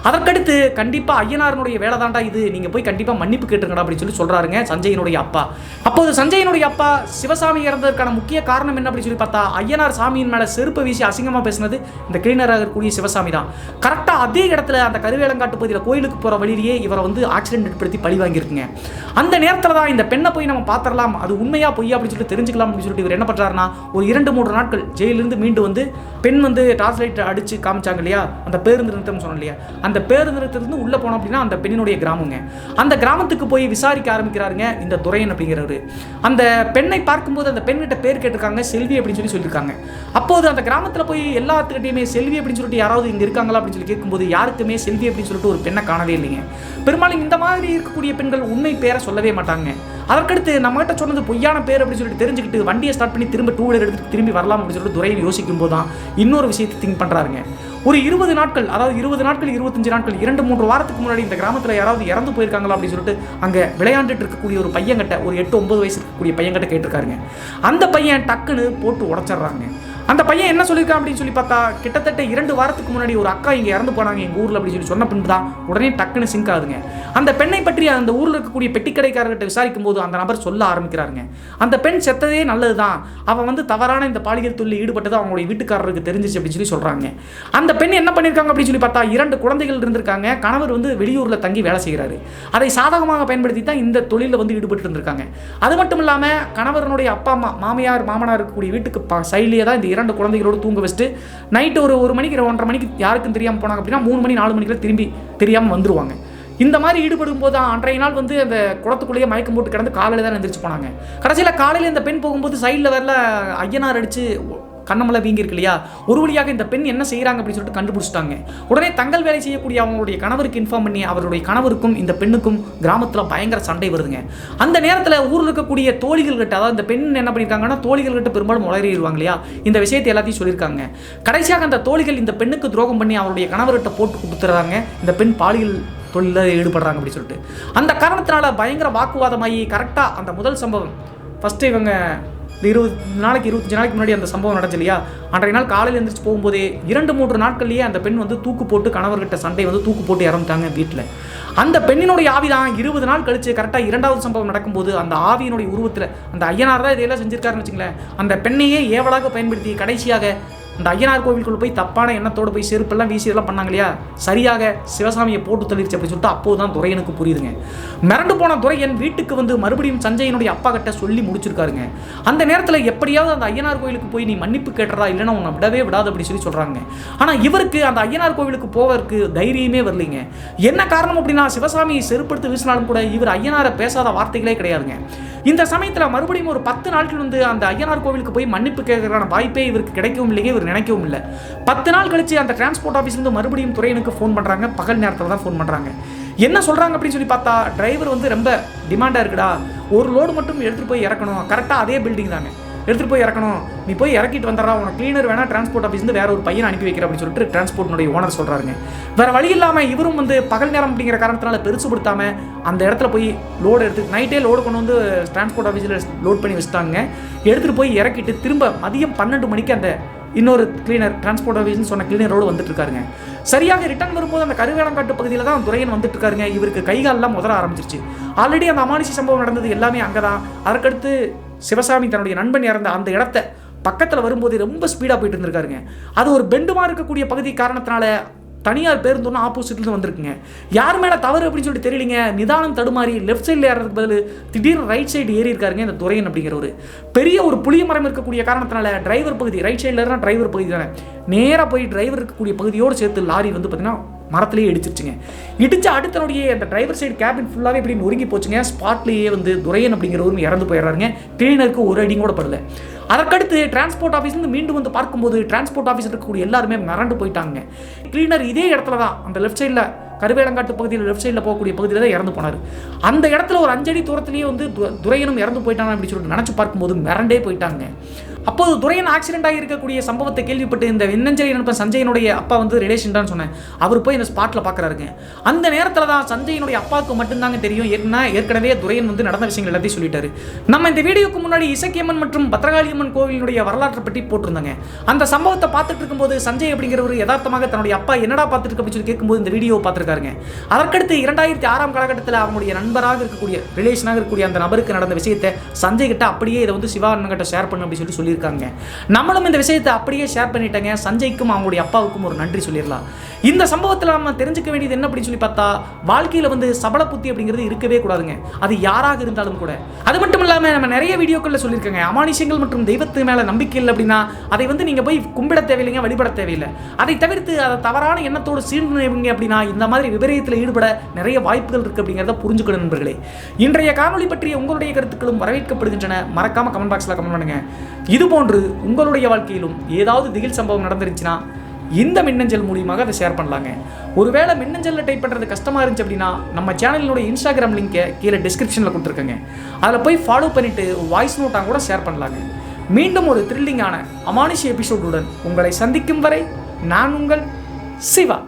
அதற்கடுத்து கண்டிப்பாக ஐயனாரனுடைய வேலை தாண்டா இது, நீங்கள் போய் கண்டிப்பாக மன்னிப்பு கேட்டுருங்கடா அப்படின்னு சொல்லி சொல்கிறாருங்க சஞ்சயினுடைய அப்பா. அப்போது சஞ்சயினுடைய அப்பா சிவசாமி இறந்ததற்கான முக்கிய காரணம் என்ன அப்படின்னு சொல்லி பார்த்தா ஐயனார் சாமியின் மேலே செருப்பை வீசி அசிங்கமாக பேசினது இந்த கிளீனராக இருக்கக்கூடிய சிவசாமி தான். கரெக்டாக அதே இடத்துல அந்த கருவேலங்காட்டு பகுதியில் கோயிலுக்கு போகிற வழியிலேயே இவரை வந்து ஆக்சிடென்ட் ஏற்படுத்தி பழி வாங்கியிருக்குங்க. அந்த நேரத்தில் தான் இந்த பெண்ணை போய் நம்ம பார்த்துடலாம், அது உண்மையா பொய்யா அப்படின்னு சொல்லிட்டு தெரிஞ்சுக்கலாம் அப்படின்னு சொல்லிட்டு இவர் என்ன பண்ணுறாருன்னா ஒரு 2-3 நாட்கள் ஜெயிலிருந்து மீண்டு வந்து பெண் வந்து டார்ச் லைட் அடித்து காமிச்சாங்க இல்லையா, அந்த பேருந்து நிறுத்தம் சொன்னோம் இல்லையா, அந்த பேருந்து நிறுத்தத்திலிருந்து உள்ளே போனோம் அப்படின்னா அந்த பெண்ணினுடைய கிராமங்க. அந்த கிராமத்துக்கு போய் விசாரிக்க ஆரம்பிக்கிறாருங்க இந்த துரையன் அப்படிங்கிறவர். அந்த பெண்ணை பார்க்கும்போது அந்த பெண்கிட்ட பேர் கேட்டிருக்காங்க செல்வி அப்படின்னு சொல்லியிருக்காங்க. அப்போது அந்த கிராமத்தில் போய் எல்லாத்துக்கிட்டையுமே செல்வி அப்படின்னு சொல்லிட்டு யாராவது இங்கே இருக்காங்களா அப்படின்னு சொல்லி கேட்கும்போது யாருக்குமே செல்வி அப்படின்னு சொல்லிட்டு ஒரு பெண்ணை காணவே இல்லைங்க. பெரும்பாலும் இந்த மாதிரி இருக்கக்கூடிய பெண்கள் உண்மை பேரை சொல்லவே மாட்டாங்க. அதற்கடுத்து நம்மகிட்ட சொன்னது பொய்யான பேர் அப்படின்னு சொல்லிட்டு தெரிஞ்சுக்கிட்டு வண்டியை ஸ்டார்ட் பண்ணி திரும்ப 2 வீலர் எடுத்து திரும்பி வரலாம் அப்படின்னு சொல்லிட்டு துரையன் யோசிக்கும் போது தான் இன்னொரு விஷயத்தை திங்க் பண்ணுறாருங்க. ஒரு 20 நாட்கள், அதாவது 20 நாட்கள் 25 நாட்கள் 2-3 வாரத்துக்கு முன்னாடி இந்த கிராமத்தில் யாராவது இறந்து போயிருக்காங்களா அப்படின்னு சொல்லிட்டு அங்கே விளையாண்டுட்டு இருக்கக்கூடிய ஒரு பையன்கிட்ட, ஒரு 8-9 வயசு இருக்கக்கூடிய பையன்கிட்ட கேட்டிருக்காருங்க. அந்த பையன் டக்குன்னு போட்டு உடச்சிட்றாங்க. அந்த பையன் என்ன சொல்லியிருக்கான் அப்படின்னு சொல்லி பார்த்தா, கிட்டத்தட்ட 2 வாரத்துக்கு முன்னாடி ஒரு அக்கா இங்கே இறந்து போனாங்க எங்கள் ஊரில் அப்படின்னு சொல்லி சொன்ன பின்பு தான் உடனே டக்குன்னு சிங்க் ஆகுதுங்க. அந்த பெண்ணை பற்றி அந்த ஊரில் இருக்கக்கூடிய பெட்டிக்கடைக்காரர்கிட்ட விசாரிக்கும் போது அந்த நபர் சொல்ல ஆரம்பிக்கிறாருங்க, அந்த பெண் செத்ததே நல்லது தான், அவன் வந்து தவறான இந்த பாலியல் தொழில் ஈடுபட்டது அவங்களுடைய வீட்டுக்காரருக்கு தெரிஞ்சிச்சு அப்படின்னு சொல்லி சொல்கிறாங்க. அந்த பெண் என்ன பண்ணியிருக்காங்க அப்படின்னு சொல்லி பார்த்தா, 2 குழந்தைகள் இருந்திருக்காங்க, கணவர் வந்து வெளியூரில் தங்கி வேலை செய்கிறாரு, அதை சாதகமாக பயன்படுத்தி தான் இந்த தொழிலில் வந்து ஈடுபட்டு இருந்திருக்காங்க. அது மட்டும் இல்லாமல் கணவரனுடைய அப்பா அம்மா மாமியார் மாமனார் இருக்கக்கூடிய வீட்டுக்கு சைட்லேயே தான் இந்த 2 குழந்தைகளோடு தூங்க வச்சுட்டு நைட்டு ஒரு 1 மணிக்கு 1:30 மணிக்கு யாருக்கும் தெரியாமல் போனாங்க அப்படின்னா 3 மணி 4 மணிக்குள்ள திரும்பி தெரியாமல் வந்துருவாங்க. இந்த மாதிரி ஈடுபடும் போது தான் அன்றைய நாள் வந்து அந்த குளத்துக்குள்ளேயே மயக்கம் போட்டு கிடந்து காலையில் தான் எந்திரிச்சு போனாங்க. கடைசியில் காலையில் இந்த பெண் போகும்போது சைடில் வரல ஐயனார் அடித்து கண்ணமெல்லாம் வீங்கிருக்கு இல்லையா, ஒரு வழியாக இந்த பெண் என்ன செய்கிறாங்க அப்படின்னு சொல்லிட்டு கண்டுபிடிச்சிட்டாங்க. உடனே தங்கள் வேலை செய்யக்கூடிய அவங்களுடைய கணவருக்கு இன்ஃபார்ம் பண்ணி அவருடைய கணவருக்கும் இந்த பெண்ணுக்கும் கிராமத்தில் பயங்கர சண்டை வருதுங்க. அந்த நேரத்தில் ஊரில் இருக்கக்கூடிய தோழிகள் கிட்ட, அதாவது இந்த பெண் என்ன பண்ணியிருக்காங்கன்னா தோழிகள் கிட்ட பெரும்பாலும் உளறிடுவாங்க இல்லையா, இந்த விஷயத்தை எல்லாத்தையும் சொல்லியிருக்காங்க. கடைசியாக அந்த தோழிகள் இந்த பெண்ணுக்கு துரோகம் பண்ணி அவருடைய கணவர்கிட்ட போட்டு கொடுத்துறாங்க, இந்த பெண் பாலியல் தொழிலில் ஈடுபடுறாங்க அப்படின்னு சொல்லிட்டு. அந்த காரணத்தினால பயங்கர வாக்குவாதமாகி கரெக்டாக அந்த முதல் சம்பவம் ஃபஸ்ட்டு இவங்க 25 நாளைக்கு முன்னாடி அந்த சம்பவம் நடந்துச்சு இல்லையா, அன்றைய நாள் காலையில் எழுந்திரிச்சு போகும்போதே 2-3 நாட்கள்லேயே அந்த பெண் வந்து தூக்கு போட்டு கணவர்கிட்ட சண்டை வந்து தூக்கு போட்டு இறந்துட்டாங்க வீட்டில். அந்த பெண்ணினுடைய ஆவி தான் 20 நாள் கழிச்சு கரெக்டாக 2வது சம்பவம் நடக்கும்போது அந்த ஆவியினுடைய உருவத்தில் அந்த ஐயனார் தான் இதையெல்லாம் செஞ்சிருக்காருன்னு வச்சுங்களேன். அந்த பெண்ணையே ஏவலாக பயன்படுத்தி கடைசியாக அந்த ஐயனார் கோவிலுக்குள்ள போய் தப்பான எண்ணத்தோடு போய் செருப்பெல்லாம் வீசி இதெல்லாம் பண்ணாங்க இல்லையா, சரியாக சிவசாமியை போட்டு தள்ளிடுச்சு அப்படின்னு சொல்லிட்டு அப்போது தான் துரையனுக்கு புரியுதுங்க. மிரண்டு போன துரையன் வீட்டுக்கு வந்து மறுபடியும் சஞ்சயனுடைய அப்பா கிட்ட சொல்லி முடிச்சிருக்காருங்க. அந்த நேரத்தில் எப்படியாவது அந்த ஐயனார் கோவிலுக்கு போய் நீ மன்னிப்பு கேட்டுறதா, இல்லைன்னா உன்னை விடவே விடாது அப்படின்னு சொல்லி சொல்கிறாங்க. ஆனால் இவருக்கு அந்த ஐயனார் கோவிலுக்கு போவதற்கு தைரியமே வரலைங்க. என்ன காரணம் அப்படின்னா, சிவசாமியை செருப்படுத்தி வீசினாலும் கூட இவர் ஐயனாரை பேசாத வார்த்தைகளே கிடையாதுங்க. இந்த சமயத்தில் மறுபடியும் ஒரு 10 நாட்கள் வந்து அந்த ஐயனார் கோவிலுக்கு போய் மன்னிப்பு கேட்கறதுக்கான வாய்ப்பே இவருக்கு கிடைக்கவும் இல்லைங்க, இவர் நினைக்கவும் இல்லை. 10 நாள் கழிச்சு அந்த டிரான்ஸ்போர்ட் ஆஃபீஸ்லேருந்து மறுபடியும் துரையனுக்கு ஃபோன் பண்ணுறாங்க. பகல் நேரத்தில் தான் ஃபோன் பண்ணுறாங்க. என்ன சொல்கிறாங்க அப்படின்னு சொல்லி பார்த்தா, டிரைவர் வந்து ரொம்ப டிமாண்டாக இருக்குடா, ஒரு லோடு மட்டும் எடுத்துகிட்டு போய் இறக்கணும், கரெக்டாக அதே பில்டிங் தாங்க, எடுத்துகிட்டு போய் இறக்கணும், நீ போய் இறக்கிட்டு வந்துடுறா, உனக்கு கிளீனர் வேணா டிரான்ஸ்போர்ட் ஆஃபீஸ்லேருந்து வேற ஒரு பையனை அனுப்பி வைக்கிற அப்படின்னு சொல்லிட்டு டிரான்ஸ்போர்ட்னுடைய ஓனர் சொல்கிறாருங்க. வேறு வழி இல்லாமல் இவரும் வந்து பகல் நேரம் அப்படிங்கிற காரணத்தினால பெருசுப்படுத்தாமல் அந்த இடத்துல போய் லோடு எடுத்து நைட்டே லோடு கொண்டு வந்து டிரான்ஸ்போர்ட் ஆஃபீஸில் லோட் பண்ணி வச்சுட்டாங்க. எடுத்துகிட்டு போய் இறக்கிட்டு திரும்ப மதியம் 12 மணிக்கு அந்த இன்னொரு கிளீனர் டிரான்ஸ்போர்ட் ஆஃபீஸ்னு சொன்ன கிளீனரோடு வந்துட்டு இருக்காருங்க. சரியாக ரிட்டர்ன் வரும்போது அந்த கருவேலங்காட்டு பகுதியில் தான் துரையன் வந்துட்டு இருக்காருங்க. இவருக்கு கைகாலெல்லாம் முதல ஆரம்பிச்சிருச்சு. ஆல்ரெடி அந்த அமானுஷ சம்பவம் நடந்தது எல்லாமே அங்கே தான். அதற்கடுத்து சிவசாமி தன்னுடைய நண்பன் இறந்த அந்த இடத்த பக்கத்தில் வரும்போது ரொம்ப ஸ்பீடாக போயிட்டு இருந்திருக்காருங்க. அது ஒரு பெண்டுமாக இருக்கக்கூடிய பகுதி காரணத்தினால தனியார் பேருந்துன்னு ஆப்போசிட்லேருந்து வந்திருக்குங்க. யார் மேலே தவறு அப்படின்னு சொல்லிட்டு தெரியலிங்க. நிதானம் தடுமாறி லெஃப்ட் சைடில் ஏறதுக்கு பதில் திடீர்னு ரைட் சைடு ஏறி இருக்காருங்க இந்த துரையன் அப்படிங்கிற ஒரு பெரிய ஒரு புளிய மரம் இருக்கக்கூடிய காரணத்தினால டிரைவர் பகுதி ரைட் சைடில் இருந்தால் டிரைவர் பகுதி தானே, நேராக போய் டிரைவர் இருக்கக்கூடிய பகுதியோடு சேர்த்து லாரி வந்து பார்த்தீங்கன்னா மரத்துலேயே இடிச்சிருச்சுங்க. இடிச்சு அடுத்தனுடைய அந்த டிரைவர் சைடு கேபின் ஃபுல்லாகவே இப்படி நொறுங்கி போச்சுங்க. ஸ்பாட்லேயே வந்து துரையன் அப்படிங்கிறவரும் இறந்து போயிடுறாருங்க. கிளீனருக்கு ஒரு அடி கூட படல. அதற்கடுத்து டிரான்ஸ்போர்ட் ஆஃபீஸ்லேருந்து மீண்டும் வந்து பார்க்கும்போது டிரான்ஸ்போர்ட் ஆஃபீஸில் இருக்கக்கூடிய எல்லாருமே மிரண்டு போயிட்டாங்க. கிளீனர் இதே இடத்துல தான் அந்த லெஃப்ட் சைடில் கருவேலங்காட்டு பகுதியில் லெஃப்ட் சைடில் போகக்கூடிய பகுதியில் தான் இறந்து போனார். அந்த இடத்துல ஒரு 5 அடி தூரத்துலேயே வந்து துரையனும் இறந்து போயிட்டாங்க அப்படின்னு சொல்லிட்டு நினச்சி பார்க்கும்போது மிரண்டே போயிட்டாங்க. அப்போது துரையன் ஆக்சிடென்ட் ஆகி இருக்கக்கூடிய சம்பவத்தை கேள்விப்பட்டு இந்த விண்ணஞ்சலி நண்பன் சஞ்சயனுடைய அப்பா வந்து ரிலேஷன் தான் சொன்னேன், அவர் போய் இந்த ஸ்பாட்டில் பார்க்குறாருங்க. அந்த நேரத்தில் தான் சஞ்சயனுடைய அப்பாவுக்கு மட்டும்தாங்க தெரியும், ஏற்கனவே துரையன் வந்து நடந்த விஷயங்கள் எல்லாத்தையும் சொல்லிட்டாரு. நம்ம இந்த வீடியோக்கு முன்னாடி இசக்கியம்மன் மற்றும் பத்ரகாளியம்மன் கோவிலுடைய வரலாற்றை பற்றி போட்டிருந்தாங்க. அந்த சம்பவத்தை பார்த்துட்டு இருக்கும்போது சஞ்சய் அப்படிங்கிறவர் யதார்த்தமாக தன்னுடைய அப்பா என்னடா பார்த்துட்டு இருக்கு அப்படின்னு சொல்லி கேட்கும்போது இந்த வீடியோ பார்த்துருக்காருங்க. அதற்கடுத்து 2006 காலகட்டத்தில் அவனுடைய நண்பராக இருக்கக்கூடிய ரிலேஷனாக இருக்கக்கூடிய அந்த நபருக்கு நடந்த விஷயத்தை சஞ்சய் கிட்ட அப்படியே இதை வந்து சிவா அண்ணன் கிட்ட ஷேர் பண்ணு அப்படின்னு சொல்லி இருக்காங்க. நம்மளும் இந்த விஷயத்தை அப்படியே ஷேர் பண்ணிட்டாங்க. சஞ்சய்க்கும் அவங்களுடைய அப்பாவுக்கும் ஒரு நன்றி சொல்லிடலாம். இந்த சம்பவத்தில் நம்ம தெரிஞ்சுக்க வேண்டியது என்ன அப்படின்னு சொல்லி பார்த்தா, வாழ்க்கையில் வந்து சபல புத்தி அப்படிங்கிறது இருக்கவே கூடாதுங்க, அது யாராக இருந்தாலும் கூட. அது மட்டும் இல்லாமல் நம்ம நிறைய வீடியோக்களில் சொல்லியிருக்காங்க, அமானுஷங்கள் மற்றும் தெய்வத்து மேலே நம்பிக்கை இல்லை அப்படின்னா அதை வந்து நீங்கள் போய் கும்பிட தேவையில்லைங்க, வழிபட தேவையில்லை. அதை தவிர்த்து அதை தவறான எண்ணத்தோடு சீர்நிலைங்க அப்படின்னா இந்த மாதிரி விபரீதத்தில் ஈடுபட நிறைய வாய்ப்புகள் இருக்குது அப்படிங்கிறத புரிஞ்சுக்கணும் நண்பர்களே. இன்றைய காணொலி பற்றிய உங்களுடைய கருத்துக்களும் வரவேற்கப்படுகின்றன. மறக்காம கமெண்ட் பாக்ஸில் கமெண்ட் பண்ணுங்க. இதுபோன்று உங்களுடைய வாழ்க்கையிலும் ஏதாவது திகில் சம்பவம் நடந்துருச்சுன்னா இந்த மின்னஞ்சல் மூலியமாக அதை ஷேர் பண்ணலாங்க. ஒருவேளை மின்னஞ்சலில் டைப் பண்ணுறது கஷ்டமாக இருந்துச்சு அப்படின்னா நம்ம சேனலினுடைய இன்ஸ்டாகிராம் லிங்கை கீழே டிஸ்கிரிப்ஷனில் கொடுத்துருக்கேங்க. அதில் போய் ஃபாலோ பண்ணிவிட்டு வாய்ஸ் நோட்டாக கூட ஷேர் பண்ணலாங்க. மீண்டும் ஒரு த்ரில்லிங்கான அமானுஷ எபிசோடுடன் உங்களை சந்திக்கும் வரை நான் உங்கள் சிவா.